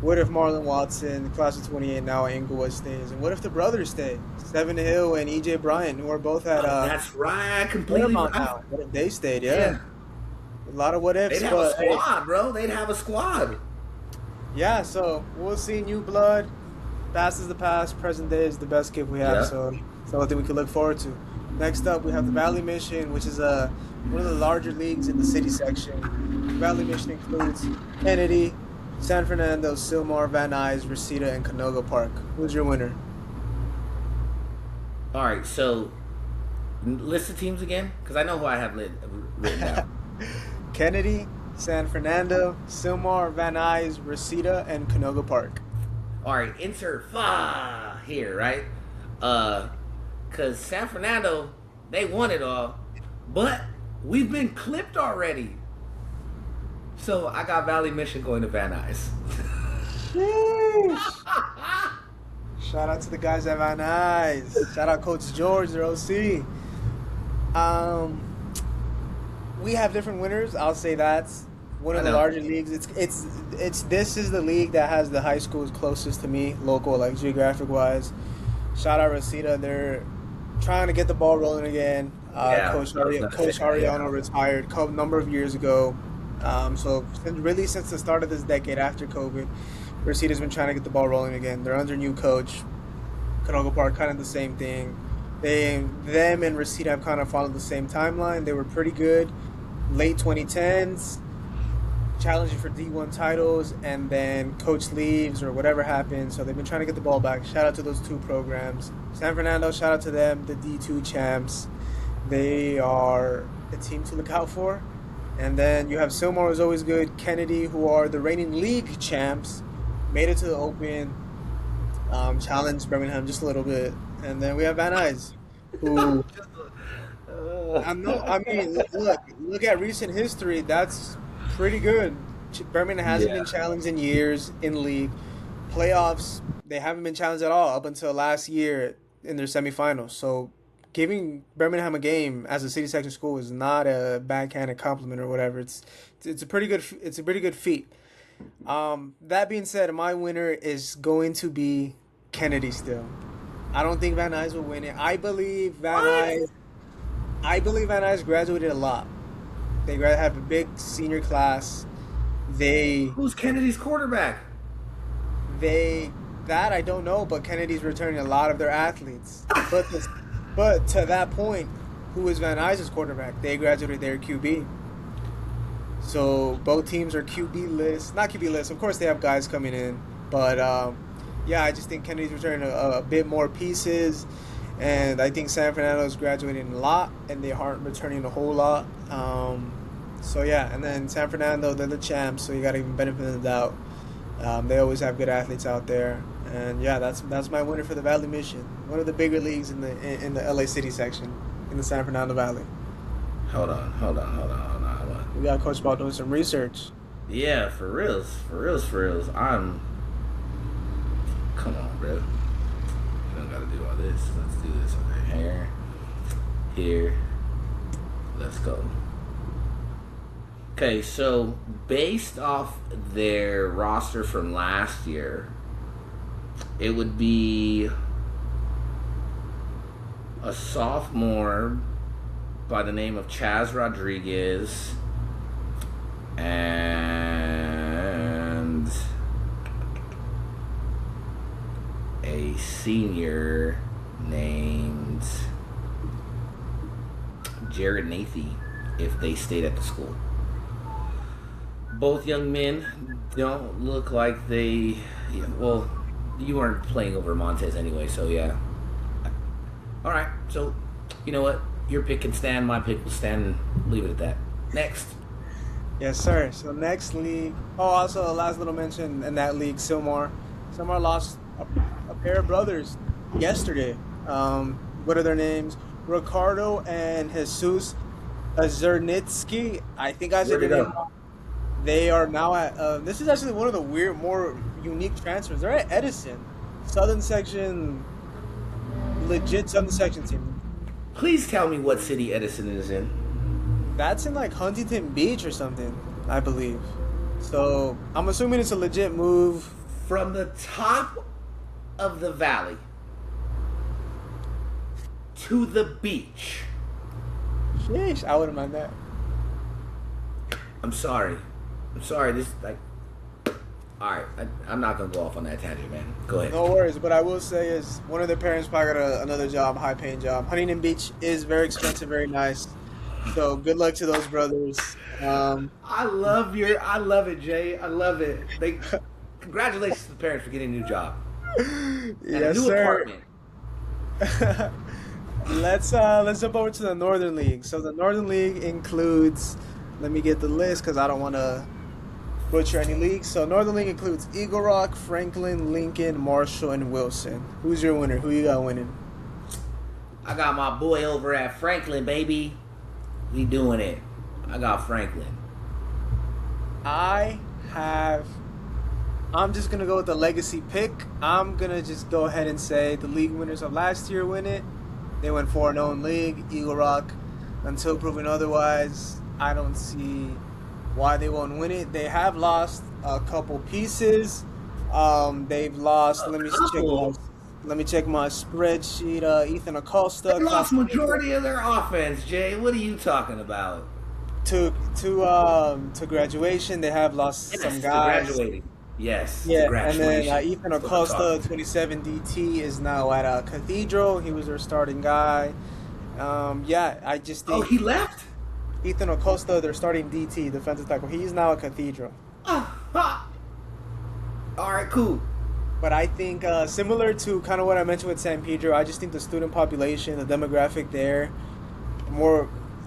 S2: What if Marlon Watson, class of 28 now at Inglewood stays? And what if the brothers stay? Seven Hill and EJ Bryant, who are both at
S1: That's right. I completely
S2: Paramount
S1: forgot.
S2: now. What if they stayed? Yeah.
S1: Yeah.
S2: A lot of what ifs,
S1: They'd have a
S2: but hey,
S1: squad, bro. They'd have a squad.
S2: yeah, so we'll see new blood. Past is the past, present day is the best gift we have,
S1: Yeah.
S2: so something we can look forward to. Next up, we have the Valley Mission, which is one of the larger leagues in the city section. Valley Mission includes Kennedy, San Fernando, Sylmar, Van Nuys, Reseda, and Canoga Park. Who's your winner?
S1: All right, so list the teams again, because I know who I have written down.
S2: Kennedy, San Fernando, Sylmar, Van Nuys, Reseda, and Canoga Park.
S1: All right, insert here, right? Because San Fernando, they won it all, but we've been clipped already. So I got Valley Mission going to Van Nuys.
S2: Sheesh. Shout out to the guys at Van Nuys. Shout out Coach George, their OC. We have different winners. I'll say that's one
S1: I
S2: of the
S1: know.
S2: larger leagues. It's this is the league that has the high schools closest to me, local, like geographic wise. Shout out Reseda. They're trying to get the ball rolling again.
S1: Yeah,
S2: Coach
S1: I was gonna
S2: Coach
S1: say,
S2: Ariano
S1: yeah.
S2: retired a number of years ago. So really since the start of this decade after COVID, Reseda's been trying to get the ball rolling again. They're under new coach. Canoga Park, kind of the same thing. Them and Reseda have kind of followed the same timeline. They were pretty good late 2010s, challenging for D1 titles, and then coach leaves or whatever happened. So they've been trying to get the ball back. Shout out to those two programs. San Fernando, shout out to them, the D2 champs. They are a team to look out for. And then you have Sylmar, who's always good. Kennedy, who are the reigning league champs, made it to the Open, challenged Birmingham just a little bit. And then we have Van Nuys, who look at recent history. That's pretty good. Birmingham hasn't been challenged in years in league playoffs. They haven't been challenged at all up until last year in their semifinals. So giving Birmingham a game as a city section school is not a backhanded compliment or whatever. It's a pretty good feat. That being said, my winner is going to be Kennedy still. I don't think Van Nuys will win it.
S1: What?
S2: I believe Van Nuys graduated a lot. Have a big senior class. They
S1: Who's Kennedy's quarterback?
S2: they that I don't know, but Kennedy's returning a lot of their athletes. But to that point, who is Van Nuys' quarterback? They graduated their QB. So both teams are QB list, not QB list. Of course, they have guys coming in, but yeah, I just think Kennedy's returning a bit more pieces, and I think San Fernando is graduating a lot, and they aren't returning a whole lot. So yeah, and then San Fernando, they're the champs, so you got to even benefit of the doubt. They always have good athletes out there, and yeah, that's my winner for the Valley Mission, one of the bigger leagues in the LA City section in the San Fernando Valley.
S1: Hold on.
S2: We got Coach Ball doing some research.
S1: Yeah, for reals. Come on, bro. You don't gotta do all this. Let's do this. Okay, here. Let's go. Okay, so based off their roster from last year, it would be a sophomore by the name of Chaz Rodriguez and a senior named Jared Nathy if they stayed at the school. Both young men don't look like they... Yeah, well, you weren't playing over Montez anyway, so yeah. All right, so you know what? Your pick can stand, my pick will stand, and leave it at that. Next.
S2: Yes, sir. So next league. Oh, also a last little mention in that league, Silmar. Silmar lost a pair of brothers yesterday. What are their names? Ricardo and Jesus Zernitsky. I think I said their name. They are now at. This is actually one of the more unique transfers. They're at Edison, Southern Section, legit Southern Section team.
S1: Please tell me what city Edison is in.
S2: That's in like Huntington Beach or something, I believe. So I'm assuming it's a legit move.
S1: From the top of the valley to the beach.
S2: Sheesh, I wouldn't mind that.
S1: I'm sorry. This like. All right, I'm not gonna go off on that tangent, man. Go ahead.
S2: No worries, but I will say is one of their parents probably got another job, high-paying job. Huntington Beach is very expensive, very nice. So good luck to those brothers.
S1: I love it, Jay. I love it. Congratulations to the parents for getting a new job. And
S2: Yes,
S1: a new
S2: sir.
S1: apartment.
S2: Let's jump over to the Northern League. So the Northern League includes, let me get the list because I don't want to butcher any leagues. So Northern League includes Eagle Rock, Franklin, Lincoln, Marshall, and Wilson. Who's your winner? Who you got winning?
S1: I got my boy over at Franklin, baby. We doing it. I got Franklin.
S2: I'm just gonna go with the legacy pick. I'm gonna just go ahead and say the league winners of last year win it. They went 4-0 in league. Eagle Rock, until proven otherwise, I don't see why they won't win it. They have lost a couple pieces. They've lost. Let me check my spreadsheet. Ethan Acosta.
S1: They lost majority of their offense, Jay. What are you talking about?
S2: To graduation, they have lost some guys.
S1: To graduating. Yes.
S2: Yeah,
S1: to
S2: and then
S1: graduation.
S2: Ethan Acosta, 27 DT, is now at Cathedral. He was their starting guy. Yeah, I just think.
S1: Oh, he left?
S2: Ethan Acosta, their starting DT, defensive tackle. He's now at Cathedral.
S1: Oh, ha. All right, cool.
S2: But I think similar to kind of what I mentioned with San Pedro, I just think the student population, the demographic there,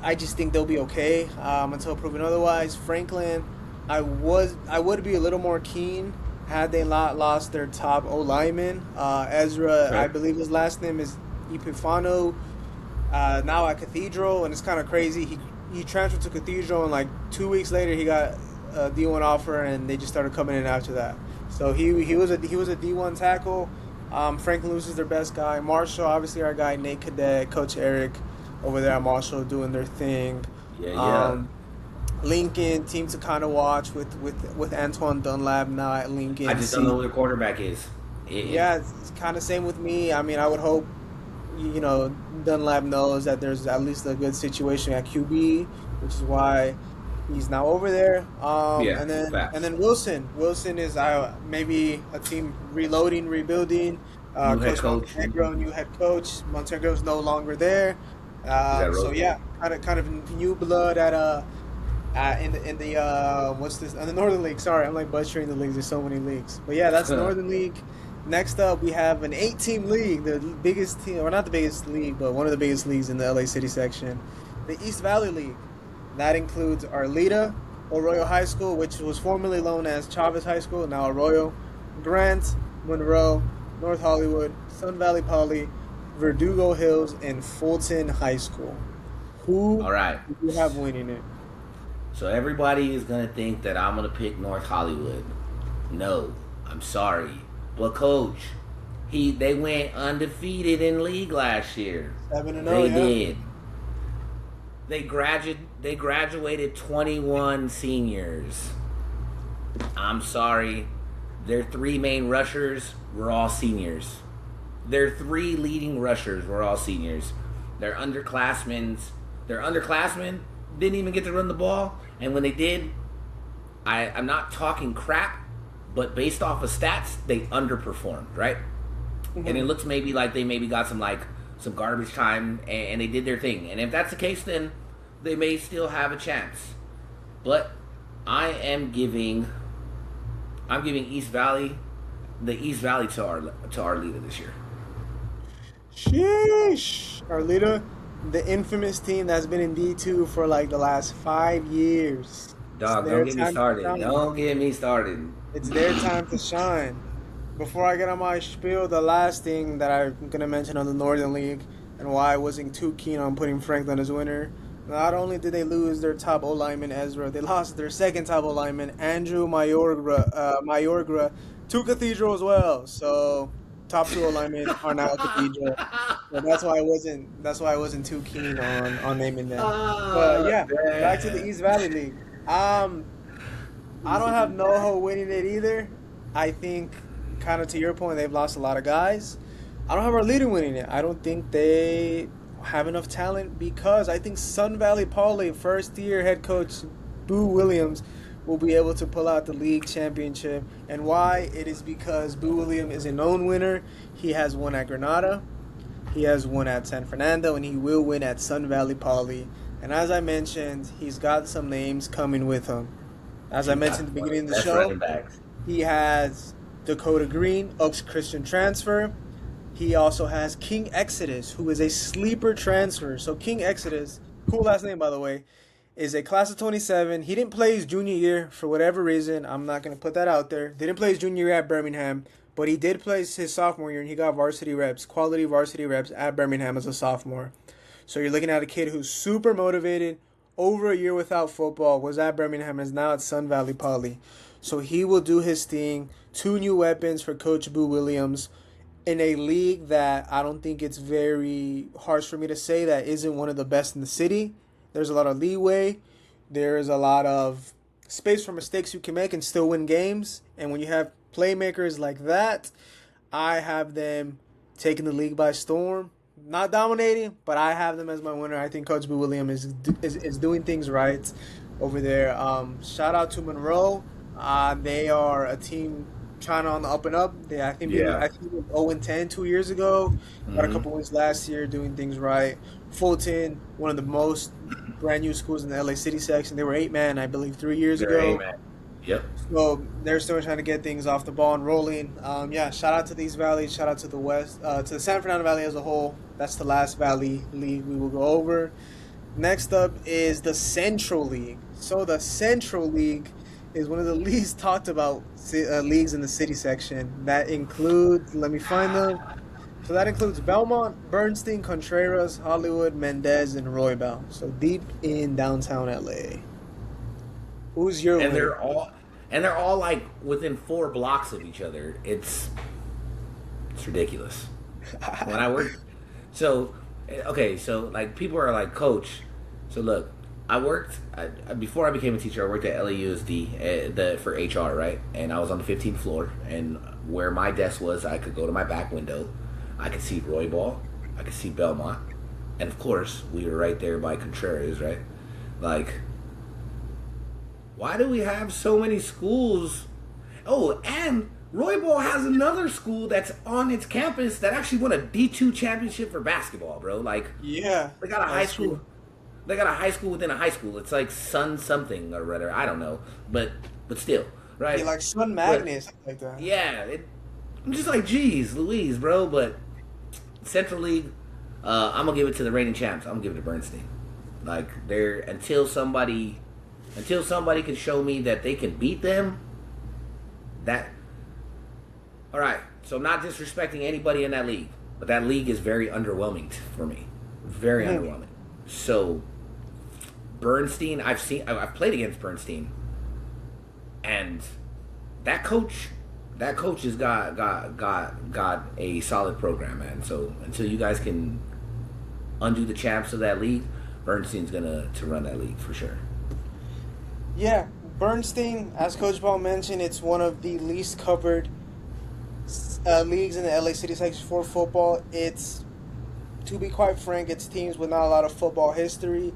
S2: I just think they'll be okay until proven otherwise. Franklin, I would be a little more keen had they not lost their top O lineman. Ezra,
S1: Okay.
S2: I believe his last name is Epifano. Now at Cathedral, and it's kind of crazy. He transferred to Cathedral, and like 2 weeks later he got a D1 offer, and they just started coming in after that. So he was a D1 tackle. Franklin Luce is their best guy. Marshall, obviously, our guy Nate Cadet, Coach Eric over there at Marshall doing their thing.
S1: Yeah, yeah.
S2: Um, Lincoln team to kind of watch with Antoine Dunlap now at
S1: I
S2: Lincoln.
S1: just don't know
S2: See,
S1: who their quarterback is.
S2: yeah, it's kind of same with me. I mean, I would hope Dunlap knows that there's at least a good situation at QB, which is why he's now over there.
S1: Yeah,
S2: And then
S1: facts.
S2: Wilson. Wilson is maybe a team reloading, rebuilding.
S1: New head
S2: Coach
S1: coach.
S2: Montenegro, new head coach. Montenegro's no longer there.
S1: Is that
S2: So
S1: Roseman?
S2: yeah, kind of new blood in the what's this? The Northern League. Sorry, I'm like butchering the leagues. There's so many leagues. But yeah, that's Northern League. Next up, we have an 8-team league, the biggest team, or not the biggest league, but one of the biggest leagues in the LA City section, the East Valley League. That includes Arleta, Arroyo High School, which was formerly known as Chavez High School, now Arroyo, Grant, Monroe, North Hollywood, Sun Valley Poly, Verdugo Hills, and Fulton High School. Who
S1: All right.
S2: do you have winning it?
S1: So everybody is gonna think that I'm gonna pick North Hollywood. No, I'm sorry, but coach, they went undefeated in league last year.
S2: 7-0,
S1: They
S2: yeah.
S1: did. They graduated 21 seniors. I'm sorry. Their three main rushers were all seniors. Their three leading rushers were all seniors. Their underclassmen, didn't even get to run the ball, and when they did, I'm not talking crap, but based off of stats, they underperformed, right? And it
S2: Hmm.
S1: looks maybe like they maybe got some garbage time, and they did their thing. And if that's the case, then they may still have a chance. But I am giving East Valley the East Valley to our leader this year.
S2: Sheesh. Arleta, the infamous team that's been in D2 for like the last 5 years. It's
S1: Dog, don't
S2: their
S1: get me
S2: time to
S1: started.
S2: shine.
S1: Don't get me started.
S2: It's their time to shine. Before I get on my spiel, the last thing that I'm gonna mention on the Northern League and why I wasn't too keen on putting Franklin as winner. Not only did they lose their top O lineman Ezra, they lost their second top O lineman Andrew Mayorga to Cathedral as well. So top two O linemen are now at Cathedral. So that's why I wasn't too keen on naming them. But
S1: Oh,
S2: yeah, back to the
S1: damn.
S2: East Valley League. Um, I don't have NoHo winning it either. I think, kind of to your point, they've lost a lot of guys. I don't have our leader winning it. I don't think they have enough talent because I think Sun Valley Poly first year head coach Boo Williams will be able to pull out the league championship. And why? It is because Boo Williams is a known winner. He has won at Granada, he has won at San Fernando, and he will win at Sun Valley Poly. And as I mentioned, he's got some names coming with him. As I
S1: He's
S2: mentioned
S1: got
S2: at the
S1: one of
S2: beginning
S1: the
S2: of the
S1: best
S2: show,
S1: running backs.
S2: he has Dakota Green, Oaks Christian transfer. He also has King Exodus, who is a sleeper transfer. So King Exodus, cool last name by the way, is a class of 27. He didn't play his junior year for whatever reason. I'm not going to put that out there. Didn't play his junior year at Birmingham, but he did play his sophomore year and he got varsity reps, quality varsity reps at Birmingham as a sophomore. So you're looking at a kid who's super motivated, over a year without football, was at Birmingham, is now at Sun Valley Poly. So he will do his thing. Two new weapons for Coach Boo Williams in a league that I don't think it's very harsh for me to say that isn't one of the best in the city. There's a lot of leeway. There's a lot of space for mistakes you can make and still win games. And when you have playmakers like that, I have them taking the league by storm. Not dominating, but I have them as my winner. I think Coach B. William is doing things right over there. Shout out to Monroe. They are a team trying on the up and up.
S1: Yeah.
S2: I think they were 0-10 2 years ago. Got a
S1: Mm-hmm.
S2: couple wins last year, doing things right. Fulton, one of the most brand new schools in the LA City section. They were 8-man, I believe, 3 years
S1: They're
S2: ago.
S1: amen. Yep.
S2: So they're still trying to get things off the ball and rolling. Yeah, shout out to these valleys. Shout out to the West, to the San Fernando Valley as a whole. That's the last valley league we will go over. Next up is the Central League. So the Central League is one of the least talked about leagues in the city section. That includes, let me find them. So that includes Belmont, Bernstein, Contreras, Hollywood, Mendez, and Roybal. So deep in downtown LA. Who's your
S1: And
S2: winner?
S1: they're all like within 4 blocks of each other. It's ridiculous. When I worked, so okay, so like people are like, Coach. So look, before I became a teacher. I worked at LAUSD for HR, right? And I was on the 15th floor, and where my desk was, I could go to my back window. I could see Roy Ball. I could see Belmont, and of course, we were right there by Contreras, right? Like, why do we have so many schools? Oh, and Roy Ball has another school that's on its campus that actually won a D2 championship for basketball, bro. Like,
S2: Yeah,
S1: they got a high
S2: that's
S1: school.
S2: true.
S1: They got a high school within a high school. It's like Sun something or whatever. I don't know, but still,
S2: Yeah,
S1: right?
S2: like Sun
S1: But
S2: Magnus, like that.
S1: yeah, I'm just like, geez, Louise, bro. But Central League, I'm gonna give it to the reigning champs. I'm gonna give it to Bernstein. Like, they're until somebody can show me that they can beat them. That all right. So I'm not disrespecting anybody in that league, but that league is very underwhelming for me. Very
S2: Mhm.
S1: underwhelming. So Bernstein, I've played against Bernstein, and that coach, that coach has got a solid program, man. So until you guys can undo the champs of that league, Bernstein's gonna to run that league for sure.
S2: Yeah, Bernstein, as Coach Paul mentioned, it's one of the least covered leagues in the LA City section for football. It's, to be quite frank, it's teams with not a lot of football history,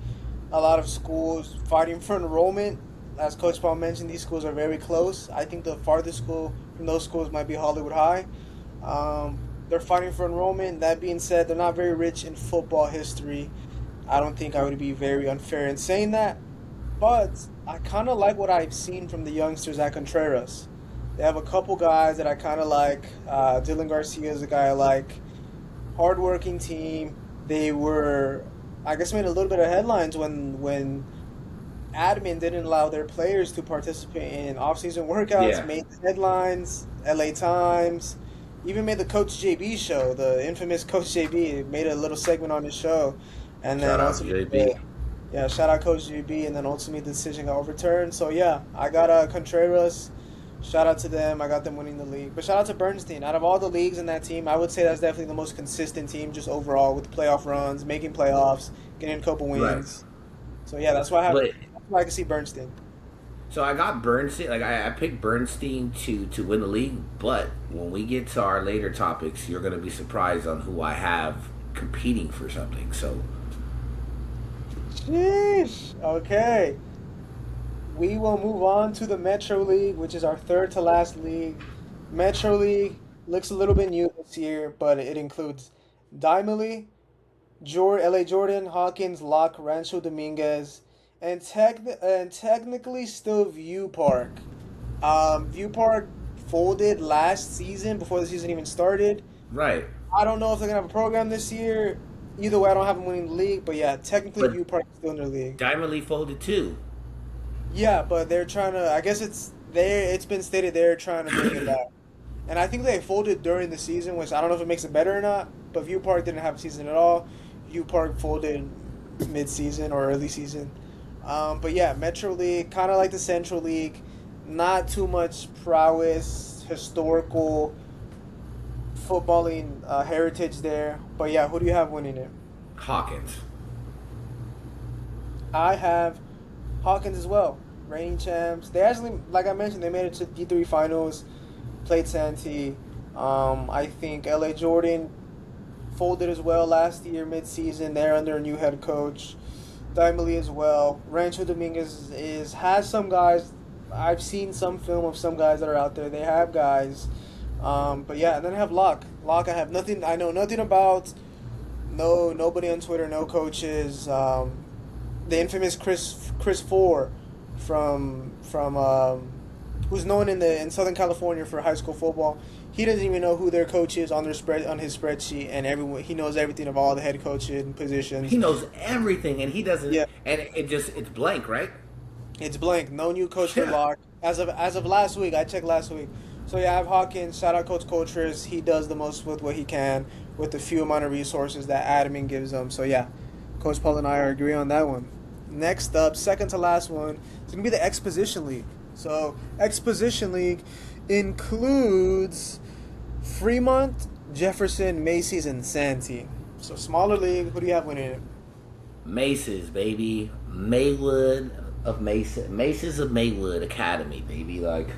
S2: a lot of schools fighting for enrollment. As Coach Paul mentioned, these schools are very close. I think the farthest school from those schools might be Hollywood High. They're fighting for enrollment. That being said, they're not very rich in football history. I don't think I would be very unfair in saying that. But I kind of like what I've seen from the youngsters at Contreras. They have a couple guys that I kind of like. Dylan Garcia is a guy I like. Hardworking team. They were, I guess, made a little bit of headlines when admin didn't allow their players to participate in off-season workouts.
S1: Yeah.
S2: Made headlines. LA Times. Even made the Coach JB show. The infamous Coach JB made a little segment on his show, and then
S1: Shout out
S2: ultimately,
S1: JB.
S2: yeah, shout out Coach JB, and then ultimately the decision got overturned. So yeah, I got Contreras. Shout out to them. I got them winning the league. But shout out to Bernstein. Out of all the leagues in that team, I would say that's definitely the most consistent team just overall with playoff runs, making playoffs, getting a couple
S1: Right.
S2: wins. So yeah,
S1: But
S2: that's why I can see Bernstein.
S1: so I got Bernstein. Like, I picked Bernstein to win the league. But when we get to our later topics, you're gonna be surprised on who I have competing for something. So
S2: Sheesh. Okay. We will move on to the Metro League, which is our third to last league. Metro League looks a little bit new this year, but it includes Dimely, LA Jordan, Hawkins, Locke, Rancho Dominguez, and technically still View Park. View Park folded last season before the season even started.
S1: right.
S2: I don't know if they're gonna have a program this year. Either way, I don't have them winning the league, but yeah, technically
S1: But
S2: View Park is still in the league.
S1: Diamond League folded too.
S2: Yeah, but they're trying to. I guess it's there. It's been stated they're trying to bring it back, and I think they folded during the season, which I don't know if it makes it better or not. But View Park didn't have a season at all. View Park folded mid-season or early season. But yeah, Metro League, kind of like the Central League, not too much prowess, historical footballing heritage there. But yeah, who do you have winning it?
S1: Hawkins.
S2: I have Hawkins as well, reigning champs. They actually, like I mentioned, they made it to D3 finals, played Santee. I think LA Jordan folded as well last year mid-season. They're under a new head coach. Dimely as well. Rancho Dominguez has some guys. I've seen some film of some guys that are out there. They have guys. But yeah, and then I have Locke. Locke, I have nothing. I know nothing about. No, nobody on Twitter. No coaches. The infamous Chris Four from who's known in Southern California for high school football. He doesn't even know who their coach is on his spreadsheet, and everyone he knows everything of all the head coaches and positions.
S1: He knows everything, and he doesn't.
S2: Yeah,
S1: And it's blank, right?
S2: it's blank. No new coach for
S1: Yeah.
S2: Locke as of last week. I checked last week. So yeah, I have Hawkins. Shout out Coach Coaches. He does the most with what he can with the few amount of resources that admin gives him. So yeah, Coach Paul and I are agree on that one. Next up, second to last one, it's gonna be the Exposition League. So Exposition League includes Fremont, Jefferson, Macy's, and Santee. So smaller league. Who do you have winning it?
S1: Maces, baby. Maywood of Mason. Maces of Maywood Academy, baby. Like,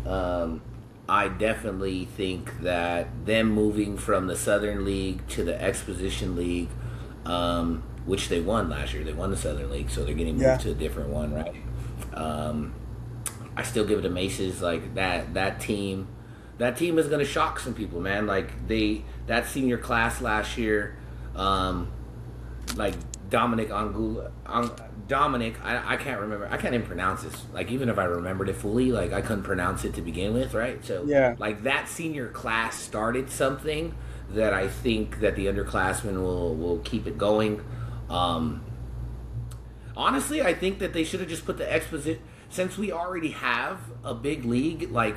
S1: um, I definitely think that them moving from the Southern League to the Exposition League, which they won last year. They won the Southern League, so they're getting moved
S2: Yeah.
S1: to a different one, right? Um, I still give it to Maces. Like that team, that team is gonna shock some people, man. Like that senior class last year, um, like Dominic Angula, Dominic. I can't remember. I can't even pronounce this. Like even if I remembered it fully, like I couldn't pronounce it to begin with, right? So
S2: Yeah.
S1: like that senior class started something that I think that the underclassmen will keep it going. Um, Honestly, I think that they should have just put the exposition since we already have a big league like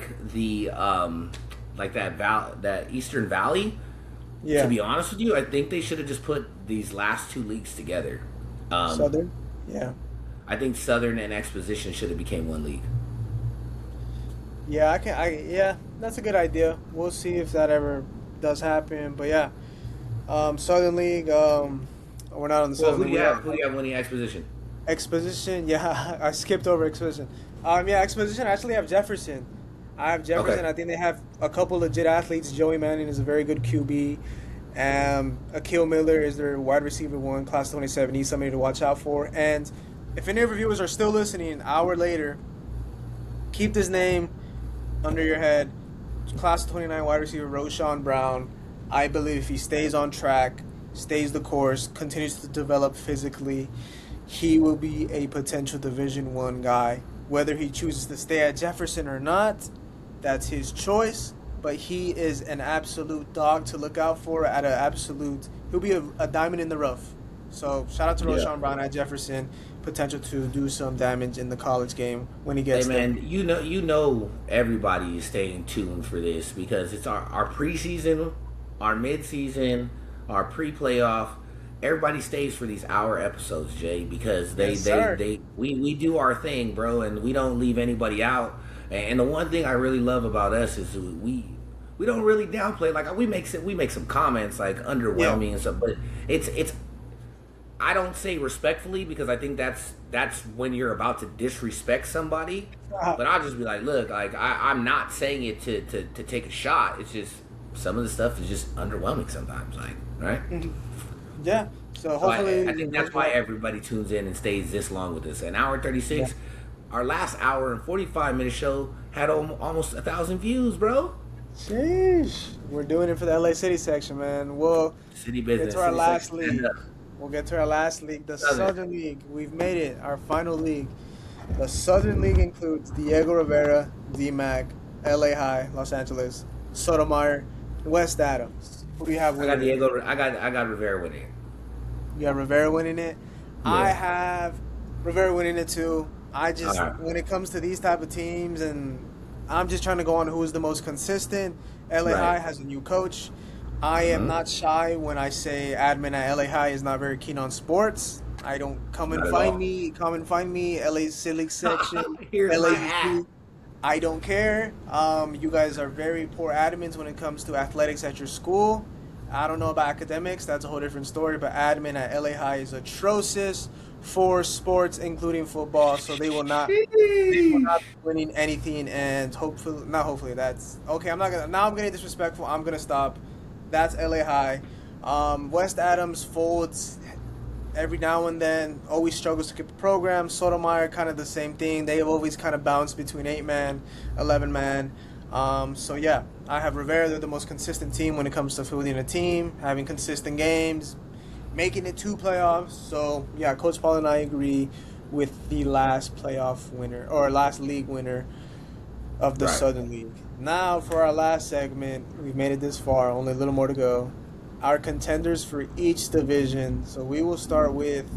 S1: that Eastern Valley. To
S2: Yeah.
S1: be honest with you, I think they should have just put these last two leagues together. Um,
S2: Southern. Yeah.
S1: I think Southern and Exposition should have became one league.
S2: Yeah. I can. I yeah. That's a good idea. We'll see if that ever does happen. But yeah. Southern League. We're not on the
S1: Well,
S2: Southern League. We have
S1: Who do you have winning Exposition?
S2: Exposition. Yeah. I skipped over Exposition. Yeah. Exposition. I actually have Jefferson. I have
S1: Okay.
S2: Jefferson. I think they have a couple legit athletes. Joey Manning is a very good QB. Akil Miller is their wide receiver one, class 27. He's somebody to watch out for. And if any of our viewers are still listening, an hour later, keep this name under your head. Class 29 wide receiver Roshan Brown. I believe if he stays on track, stays the course, continues to develop physically, he will be a potential Division One guy. Whether he chooses to stay at Jefferson or not, that's his choice. But he is an absolute dog to look out for. At an absolute, he'll be a diamond in the rough. So shout out to
S1: Yeah.
S2: Roshan Brown at Jefferson. Potential to do some damage in the college game when he
S1: Hey
S2: gets there.
S1: man, you know everybody is staying tuned for this because it's our preseason, our midseason, our pre-playoff. Everybody stays for these hour episodes, Jay, because
S2: Yes, sir.
S1: we do our thing, bro, and we don't leave anybody out. And the one thing I really love about us is we don't really downplay. Like we make some comments like
S2: Yeah.
S1: underwhelming and stuff, but it's I don't say respectfully because I think that's when you're about to disrespect somebody.
S2: Uh,
S1: But I'll just be like, look, like I'm not saying it to take a shot. It's just some of the stuff is just underwhelming sometimes, like right.
S2: yeah. So
S1: So I
S2: hopefully,
S1: think that's why everybody tunes in and stays this long with us. An hour
S2: yeah.
S1: 36. Our last hour and 45 minute show had almost 1,000 views, bro.
S2: Sheesh. We're doing it for the LA City section, man. We'll
S1: City
S2: get to
S1: business,
S2: our
S1: city
S2: last
S1: section, stand
S2: league.
S1: up.
S2: We'll get to our last league, the
S1: Southern.
S2: Southern League. We've made it, our final league. The Southern League includes Diego Rivera, DMAC, LA High, Los Angeles, Sotomayor, West Adams. Who do you have
S1: I got
S2: winning it?
S1: Diego. I got Rivera winning.
S2: You got Rivera winning it. I
S1: Yeah.
S2: have Rivera winning it too. I
S1: All
S2: just
S1: right.
S2: when it comes to these type of teams, and I'm just trying to go on who is the most consistent. LA
S1: Right.
S2: High has a new coach. I am
S1: Mm-hmm.
S2: not shy when I say admin at LA High is not very keen on sports. I don't
S1: Not at all.
S2: come and find me. LA Civic section,
S1: Here's my hat.
S2: LAUC. I don't care. You guys are very poor admins when it comes to athletics at your school. I don't know about academics. That's a whole different story. But admin at LA High is atrocious for sports, including football. So they will not be winning anything. And hopefully, not hopefully. That's okay. I'm not gonna. Now I'm getting disrespectful. I'm gonna stop. That's LA High. West Adams folds every now and then, always struggles to keep the program. Sotomayor, kind of the same thing. They have always kind of bounced between 8 man, 11 man. So yeah, I have Rivera. They're the most consistent team when it comes to fielding a team, having consistent games, making it two playoffs. So yeah, Coach Paul and I agree with the last playoff winner or last league winner of the
S1: Right.
S2: Southern League. Now for our last segment, we've made it this far, only a little more to go. Our contenders for each division. So we will start with,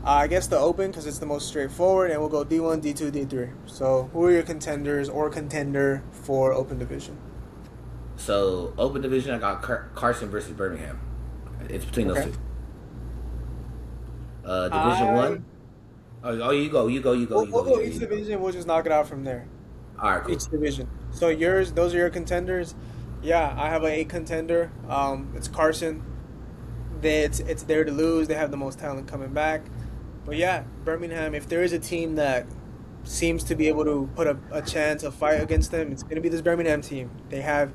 S2: I guess, the Open because it's the most straightforward, and we'll go D1, D2, D3. So who are your contenders or contender for Open Division?
S1: So open division, I got Carson versus Birmingham. It's between those
S2: Okay.
S1: two. Division
S2: I
S1: one. Oh, you go, you go, you go,
S2: we'll,
S1: you
S2: we'll
S1: go, you
S2: go
S1: go,
S2: each
S1: you go.
S2: division. We'll just knock it out from there.
S1: All right, cool.
S2: Each division. So yours, those are your contenders. Yeah, I have a contender. It's Carson. It's there to lose. They have the most talent coming back. But yeah, Birmingham. If there is a team that seems to be able to put a chance, a fight against them, it's going to be this Birmingham team. They have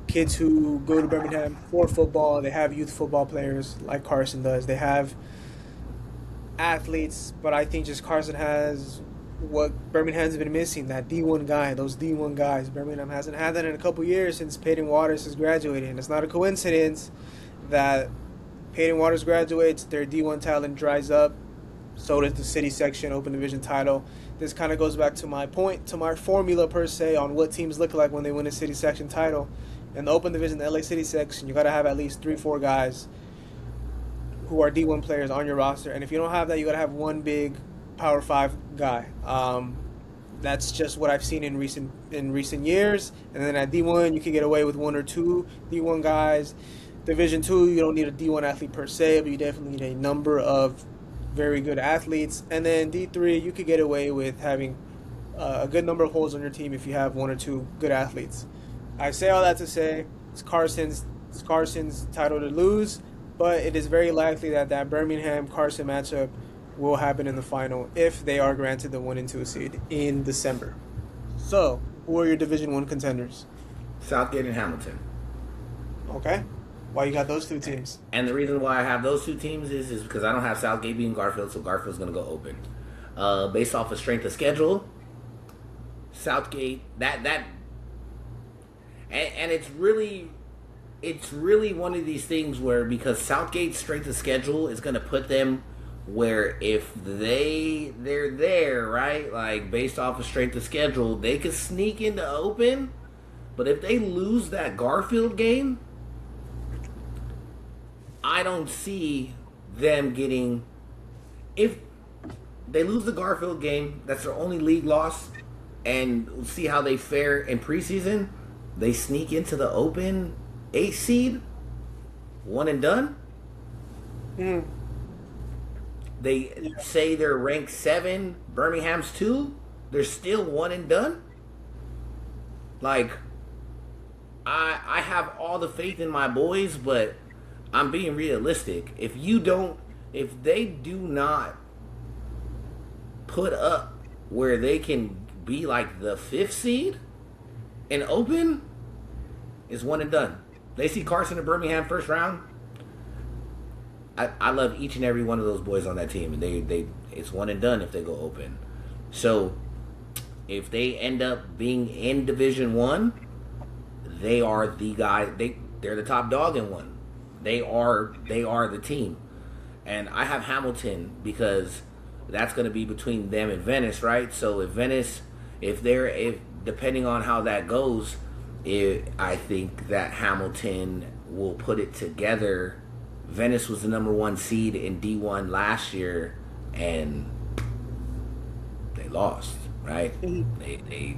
S2: kids who go to Birmingham for football. They have youth football players like Carson does. They have athletes, but I think just Carson has what Birmingham's been missing, that D1 guy, those D1 guys. Birmingham hasn't had that in a couple years since Peyton Waters has graduated. And it's not a coincidence that Peyton Waters graduates, their D1 talent dries up, so does the city section open division title. This kind of goes back to my point, to my formula per se on what teams look like when they win a city section title. In the open division, the LA City section, you got to have at least 3, 4 guys who are D1 players on your roster. And if you don't have that, you got to have one big Power 5 guy. That's just what I've seen in recent years. And then at D1, you can get away with 1 or 2 D1 guys. Division 2, you don't need a D1 athlete per se, but you definitely need a number of very good athletes. And then D3, you could get away with having a good number of holes on your team if you have 1 or 2 good athletes. I say all that to say it's Carson's title to lose, but it is very likely that that Birmingham Carson matchup will happen in the final if they are granted the 1 and 2 seed in December. So, who are your Division 1 contenders?
S1: Southgate and Hamilton.
S2: Okay. Why you got those 2 teams?
S1: And the reason why I have those 2 teams is because I don't have Southgate beating Garfield, so Garfield's going to go open. Based off of strength of schedule, Southgate and it's really one of these things where, because Southgate's strength of schedule is going to put them where if they're there, right? Like based off of strength of schedule, they could sneak into open. But if they lose that Garfield game, I don't see them getting. If they lose the Garfield game, that's their only league loss, and we'll see how they fare in preseason. They sneak into the open 8 seed, 1 and done.
S2: Mm.
S1: They say they're ranked 7, Birmingham's 2. They're still 1 and done. Like, I have all the faith in my boys, but I'm being realistic. If they do not put up where they can be like the 5th seed and open, is 1 and done. They see Carson and Birmingham first round. I love each and every one of those boys on that team, and they it's 1 and done if they go open. So if they end up being in Division 1, they are the guy. They're the top dog in 1. They are the team. And I have Hamilton because that's going to be between them and Venice, right? So if Venice, if depending on how that goes, I think that Hamilton will put it together. Venice was the number 1 seed in D1 last year, and they lost, right?
S2: Mm-hmm.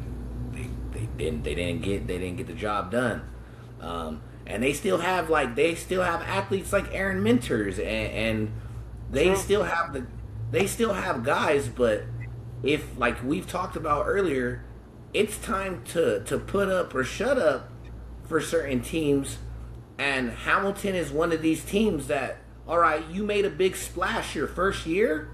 S1: They didn't get the job done. And they still have athletes like Aaron Minters, and they still have guys. But if, like we've talked about earlier, it's time to put up or shut up for certain teams. And Hamilton is one of these teams that, all right, you made a big splash your first year,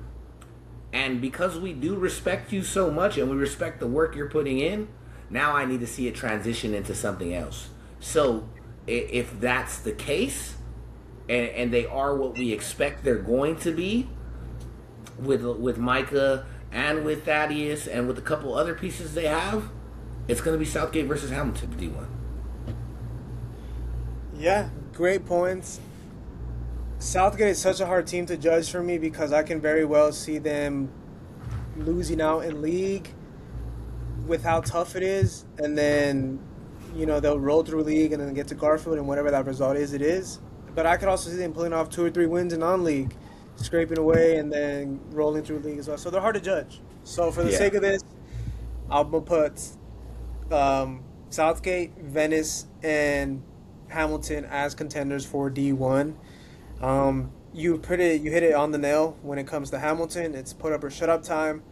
S1: and because we do respect you so much and we respect the work you're putting in, now I need to see it transition into something else. So if that's the case, and they are what we expect they're going to be with Micah and with Thaddeus and with a couple other pieces they have, it's going to be Southgate versus Hamilton, D1.
S2: Yeah, great points. Southgate is such a hard team to judge for me because I can very well see them losing out in league with how tough it is, and then they'll roll through league and then get to Garfield, and whatever that result is, it is. But I could also see them pulling off 2 or 3 wins in non-league, scraping away, and then rolling through league as well. So they're hard to judge. So for the sake of this, I'm gonna put Southgate, Venice, and Hamilton as contenders for D1. You hit it on the nail when it comes to Hamilton. It's put up or shut up time.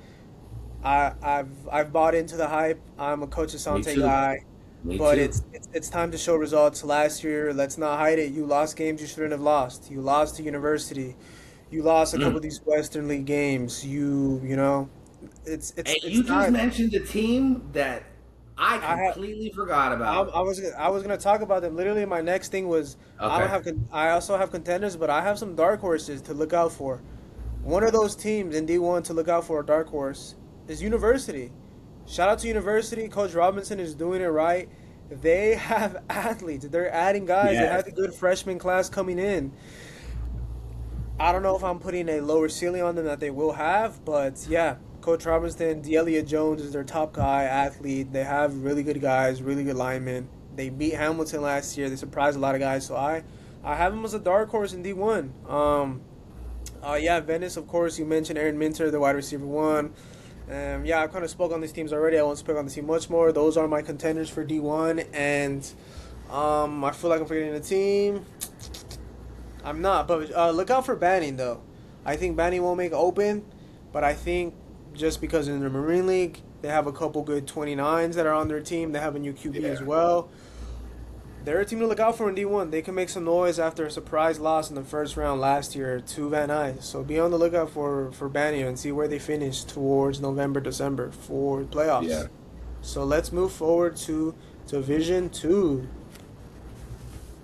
S2: I've bought into the hype. I'm a Coach Asante guy.
S1: Me
S2: but
S1: too.
S2: it's time to show results. Last year, let's not hide it. You lost games you shouldn't have lost. You lost to University. You lost a couple
S1: Mm.
S2: of these Western League games. You know,
S1: And
S2: it's
S1: you just
S2: time.
S1: mentioned a team that I
S2: I had
S1: completely forgot about.
S2: I was gonna talk about them. Literally, my next thing was I don't
S1: Okay.
S2: have I also have contenders, but I have some dark horses to look out for. One of those teams in D1 to look out for a dark horse is University. Shout out to University. Coach Robinson is doing it right. They have athletes. They're adding guys. They
S1: Yes.
S2: have a good freshman class coming in. I don't know if I'm putting a lower ceiling on them that they will have, but yeah, Coach Robinson, Delia Jones is their top guy, athlete. They have really good guys, really good linemen. They beat Hamilton last year. They surprised a lot of guys, so I have them as a dark horse in D1. Yeah, Venice, of course. You mentioned Aaron Minter, the wide receiver one. Yeah, I kind of spoke on these teams already. I won't speak on the team much more. Those are my contenders for D1, and I feel like I'm forgetting a team. I'm not, but look out for Banning though. I think Banning won't make open, but I think just because in the Marine League they have a couple good 29s that are on their team. They have a new QB as
S1: Yeah.
S2: well. They're a team to look out for in D1. They can make some noise after a surprise loss in the first round last year to Van Nuys. So be on the lookout for Banning and see where they finish towards November, December for
S1: Yeah.
S2: playoffs. So let's move forward to Division 2.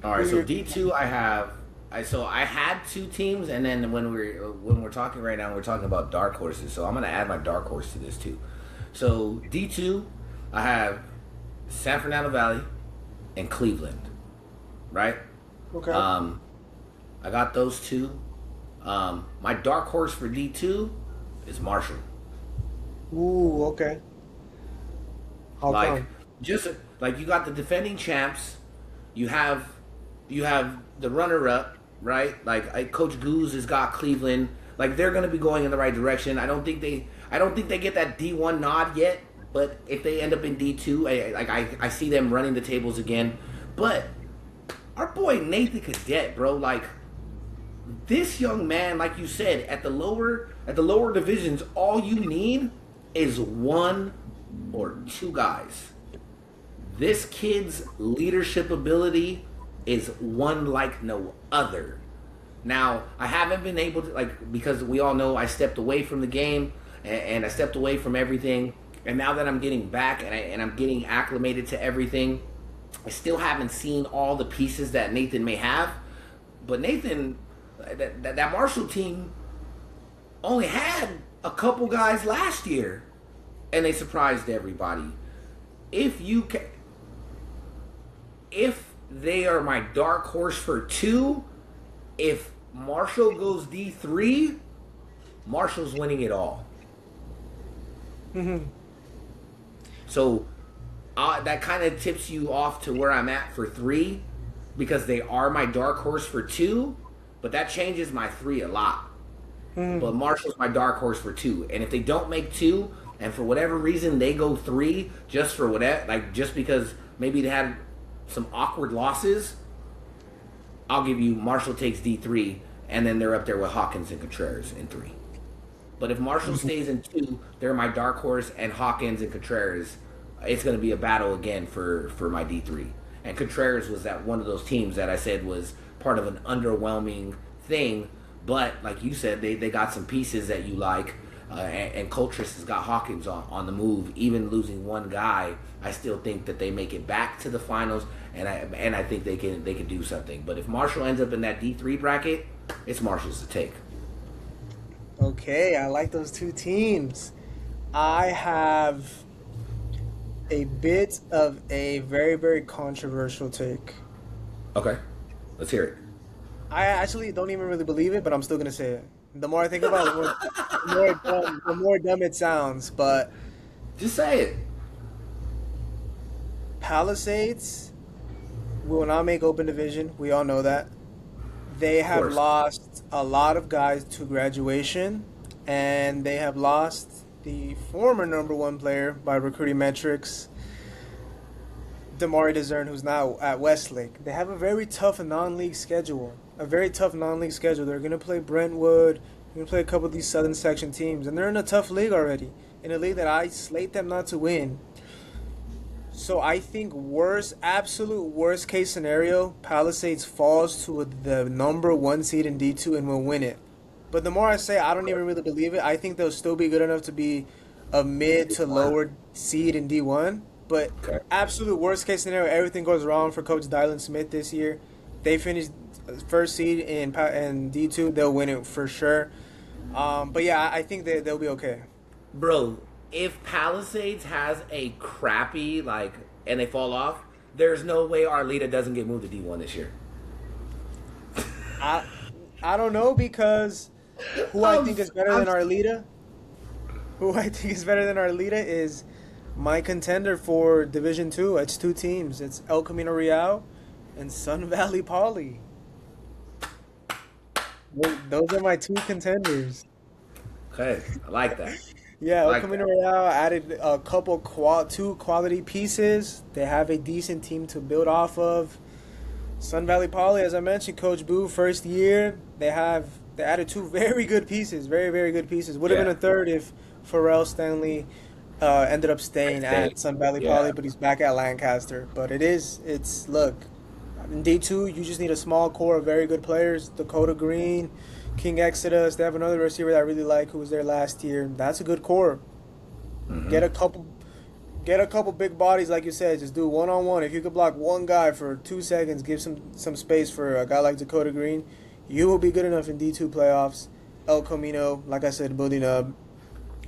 S1: All
S2: Who
S1: right.
S2: are
S1: So
S2: your
S1: D2, I have. I had two teams, and then when we're talking right now, we're talking about dark horses. So I'm gonna add my dark horse to this too. So D2, I have San Fernando Valley and Cleveland. Right.
S2: Okay.
S1: Um, I got those two. My dark horse for D2 is Marshall.
S2: Ooh, okay. How
S1: Like
S2: come?
S1: just like you got the defending champs, you have the runner up, right? Like Coach Goose has got Cleveland. Like they're gonna be going in the right direction. I don't think they get that D1 nod yet. But if they end up in D2, I see them running the tables again. But our boy Nathan Cadet, bro, like this young man, like you said, at the lower divisions, all you need is one or two guys. This kid's leadership ability is one like no other. Now, I haven't been able to, like, because we all know I stepped away from the game and I stepped away from everything. And now that I'm getting back and I'm getting acclimated to everything, I still haven't seen all the pieces that Nathan may have. But Nathan, that Marshall team only had a couple guys last year, and they surprised everybody. If you can, if they are my dark horse for two, if Marshall goes D3, Marshall's winning it all.
S2: Hmm.
S1: So that kind of tips you off to where I'm at for three, because they are my dark horse for two, but that changes my three a lot. But
S2: Hmm.
S1: Marshall's my dark horse for two, and if they don't make two, and for whatever reason they go three, just for whatever, like just because maybe they had some awkward losses, I'll give you Marshall takes D3, and then they're up there with Hawkins and Contreras in three. But if Marshall stays in two, they're my dark horse, and Hawkins and Contreras, it's going to be a battle again for my D3. And Contreras was that one of those teams that I said was part of an underwhelming thing, but like you said, they got some pieces that you like, and Coltrus has got Hawkins on the move. Even losing one guy, I still think that they make it back to the finals, and I think they can do something. But if Marshall ends up in that D3 bracket, it's Marshall's to take.
S2: Okay, I like those two teams. I have a bit of a very, very controversial take.
S1: Okay, let's hear it.
S2: I actually don't even really believe it, but I'm still gonna say it. The more I think about it, the more dumb it sounds. But
S1: Just say it.
S2: Palisades will not make open division. We all know that. They
S1: Of
S2: have
S1: course.
S2: lost a lot of guys to graduation, and they have lost the former number one player by recruiting metrics, Damari Dezern, who's now at Westlake. They have a very tough non-league schedule. A very tough non-league schedule. They're gonna play Brentwood. They're gonna play a couple of these Southern Section teams, and they're in a tough league already. In a league that I slate them not to win. So I think absolute worst case scenario, Palisades falls to the number one seed in D2 and will win it. But the more I say, I don't even really believe it. I think they'll still be good enough to be a mid to
S1: One.
S2: lower seed in D1. But
S1: Okay.
S2: absolute worst case scenario, everything goes wrong for Coach Dylan Smith this year. They finish first seed in D2. They'll win it for sure. But yeah, I think they'll be okay.
S1: Bro, if Palisades has a crappy and they fall off, there's no way Arleta doesn't get moved to D1 this year.
S2: I I don't know because who I think is better
S1: I'm
S2: than Arleta. Who I think is better than Arleta is my contender for Division Two. It's two teams. It's El Camino Real and Sun Valley Poly. Those are my two contenders.
S1: Okay, I like that.
S2: Yeah,
S1: I
S2: El
S1: like
S2: Camino
S1: that.
S2: Real added a couple two quality pieces. They have a decent team to build off of. Sun Valley Poly, as I mentioned, Coach Boo, first year, they added two very good pieces, very good pieces. Would have been
S1: Yeah.
S2: a third if Pharrell Stanley ended up staying
S1: Stay.
S2: at Sun Valley
S1: Yeah.
S2: Poly, but he's back at Lancaster. But it's look, in D2, you just need a small core of very good players. Dakota Green, King Exodus. They have another receiver that I really like who was there last year. That's a good core.
S1: Hmm.
S2: Get a couple Get a couple big bodies, like you said. Just do one on one. If you could block one guy for 2 seconds, give some space for a guy like Dakota Green, you will be good enough in D2 playoffs. El Camino, like I said, building up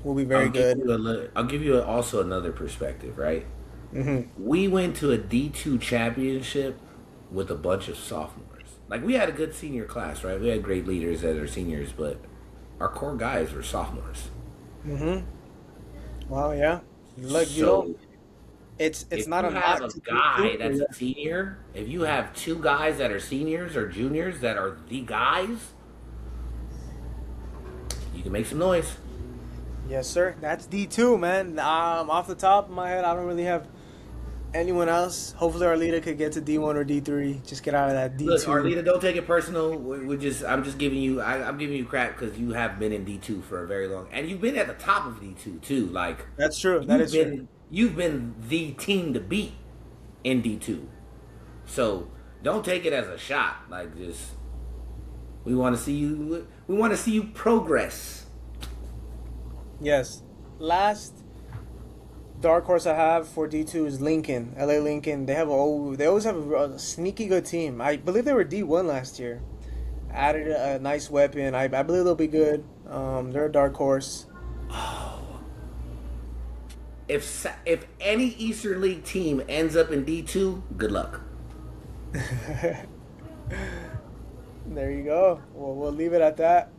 S2: will be very good.
S1: I'll give you also another perspective, right?
S2: Hmm.
S1: We went to a D2 championship with a bunch of sophomores. Like we had a good senior class, right? We had great leaders that are seniors, but our core guys were sophomores.
S2: Hmm. Well, yeah. Look, you don't.
S1: So
S2: It's
S1: if
S2: not
S1: you
S2: a
S1: have
S2: knock
S1: a
S2: to
S1: guy
S2: Cooper.
S1: that's
S2: Yeah.
S1: a senior, if you have two guys that are seniors or juniors that are the guys, you can make some noise.
S2: Yes, sir. That's D2, man. Off the top of my head, I don't really have anyone else. Hopefully, Arleta could get to D1 or D3. Just get out of that
S1: Look,
S2: D2.
S1: Arleta, don't take it personal. I'm just giving you, I'm giving you crap because you have been in D2 for a very long, and you've been at the top of D2 too. Like,
S2: That's true. That is true.
S1: you've been the team to beat in D2. So don't take it as a shot. Like, just we want to see you progress.
S2: Yes. Last dark horse I have for D2 is Lincoln, LA Lincoln. They always have a sneaky good team. I believe they were D1 last year. Added a nice weapon. I believe they'll be good. They're a dark horse.
S1: If any Eastern League team ends up in D2, good luck.
S2: There you go. Well, we'll leave it at that.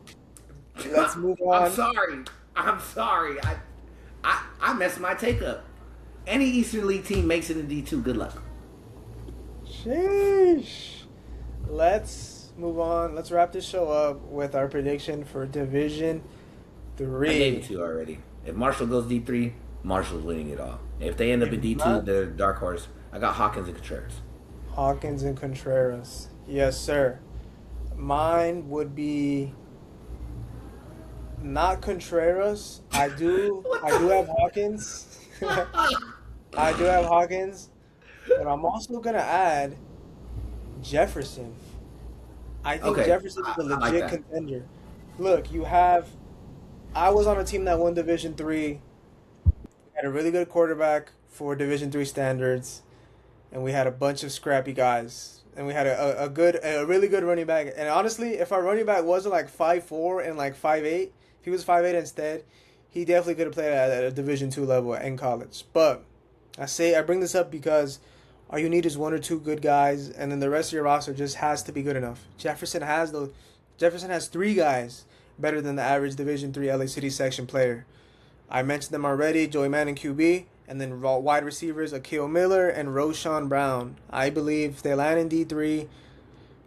S2: Let's move
S1: I'm
S2: on.
S1: sorry. I'm sorry. I messed my take up. Any Eastern League team makes it in D2, good luck.
S2: Sheesh. Let's move on. Let's wrap this show up with our prediction for Division
S1: I gave it
S2: 3.
S1: to you already. If Marshall goes D3, Marshall's winning it all. If they end up
S2: If
S1: in D2,
S2: not,
S1: they're dark horse. I got Hawkins and Contreras.
S2: Hawkins and Contreras. Yes, sir. Mine would be not Contreras. I do have Hawkins. I do have Hawkins, but I'm also gonna add Jefferson. I think
S1: Okay,
S2: Jefferson is a
S1: I like
S2: legit
S1: that.
S2: contender. Look, you have. I was on a team that won Division Three. We had a really good quarterback for Division Three standards, and we had a bunch of scrappy guys, and we had a really good running back. And honestly, if our running back wasn't like 5'4" and like 5'8", if he was 5'8" instead, he definitely could have played at a Division Two level in college. But I bring this up because all you need is one or two good guys, and then the rest of your roster just has to be good enough. Jefferson has three guys better than the average Division Three LA City section player. I mentioned them already: Joey Manning QB, and then wide receivers Akil Miller and Roshan Brown. I believe if they land in D3,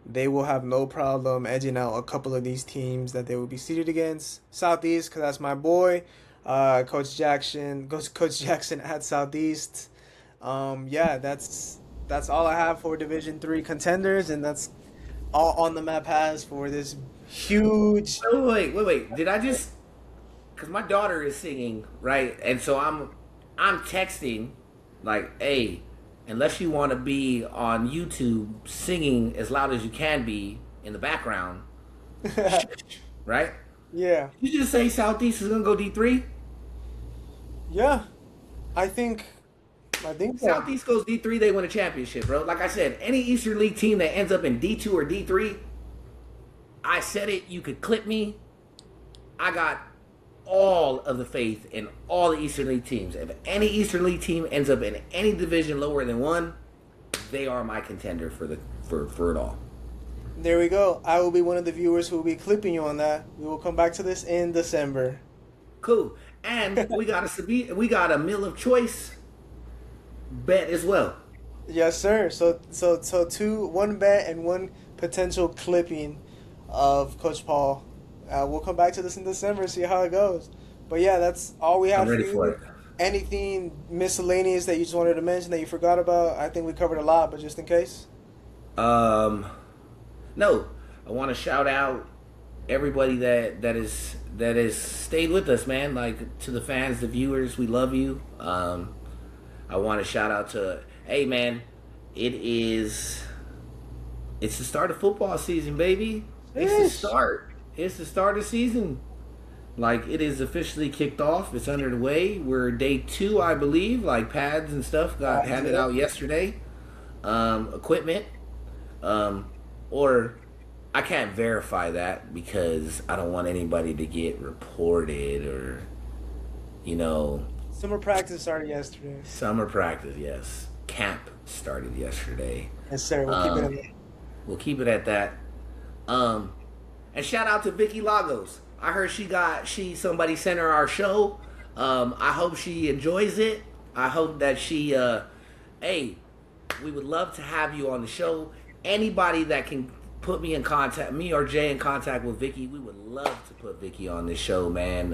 S2: they will have no problem edging out a couple of these teams that they will be seated against. Southeast, because that's my boy, Coach Jackson at Southeast. Yeah, that's all I have for Division Three contenders, and that's all on the map has for this huge.
S1: Oh, wait. Did I just? Because my daughter is singing, right? And so I'm texting Like, hey, unless you want to be on YouTube singing as loud as you can be in the background, right?
S2: Yeah,
S1: Did you just say Southeast is gonna go D3?
S2: yeah. I think, I think so.
S1: Southeast goes D3, they win a championship, bro. Like I said, any Eastern League team that ends up in D2 or D3, I said it. You could clip me. I got all of the faith in all the Eastern League teams. If any Eastern League team ends up in any division lower than one, they are my contender for it all.
S2: There we go. I will be one of the viewers who will be clipping you on that. We will come back to this in December.
S1: Cool. And we got a meal of choice bet as well.
S2: Yes, sir. So one bet and one potential clipping of Coach Paul. We'll come back to this in December and see how it goes. But yeah, that's all we
S1: I'm
S2: have for
S1: ready for
S2: you.
S1: it.
S2: Anything miscellaneous that you just wanted to mention that you forgot about? I think we covered a lot, but just in case.
S1: Um, no, I want to shout out everybody that is stayed with us, man. Like to the fans, the viewers, we love you. I want to shout out to, hey man, it is, it's the start of football season, baby. It's the
S2: Yes.
S1: start. It's the start of season. Like it is officially kicked off. It's underway. We're day 2, I believe. Like pads and stuff got handed
S2: Yeah.
S1: out yesterday. Equipment. Um, or I can't verify that because I don't want anybody to get reported or, you know,
S2: Summer practice started yesterday.
S1: summer practice. Yes, camp started yesterday.
S2: Yes, sir. We'll keep it in
S1: Um,
S2: there.
S1: we'll keep it at that. Um, and shout out to Vicky Lagos. I heard somebody sent her our show. I hope she enjoys it. I hope that hey, we would love to have you on the show. Anybody that can put me or Jay in contact with Vicky, we would love to put Vicky on this show, man.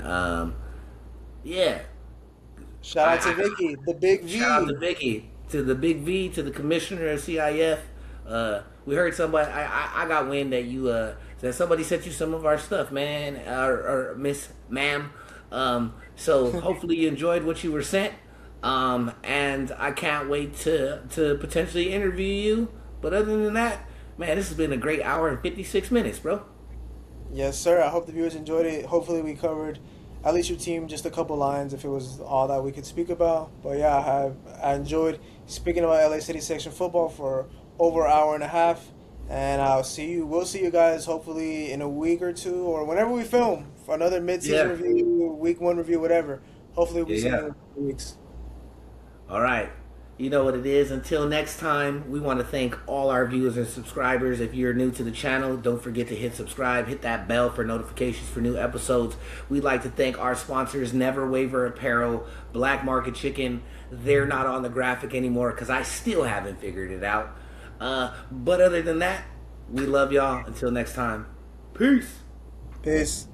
S1: Yeah,
S2: Shout out to Vicky, the big
S1: shout out to
S2: V.
S1: Vicky, to the big V, to the commissioner of CIF. We heard somebody. I got wind that that somebody sent you some of our stuff, man, or Miss Ma'am. So hopefully you enjoyed what you were sent. And I can't wait to potentially interview you. But other than that, man, this has been a great hour and 56 minutes, bro.
S2: Yes, sir. I hope the viewers enjoyed it. Hopefully, we covered at least your team just a couple lines if it was all that we could speak about. But yeah, I enjoyed speaking about LA City Section football for over an hour and a half. And we'll see you guys hopefully in a week or two or whenever we film for another mid-season
S1: Yeah,
S2: review, week one review, whatever. Hopefully, we'll
S1: yeah,
S2: be seeing
S1: yeah.
S2: you in 2 weeks.
S1: All right. You know what it is. Until next time, we want to thank all our viewers and subscribers. If you're new to the channel, don't forget to hit subscribe, hit that bell for notifications for new episodes. We'd like to thank our sponsors, Never Waver Apparel, Black Market Chicken. They're not on the graphic anymore because I still haven't figured it out. But other than that, we love y'all. Until next time, peace.
S2: Peace.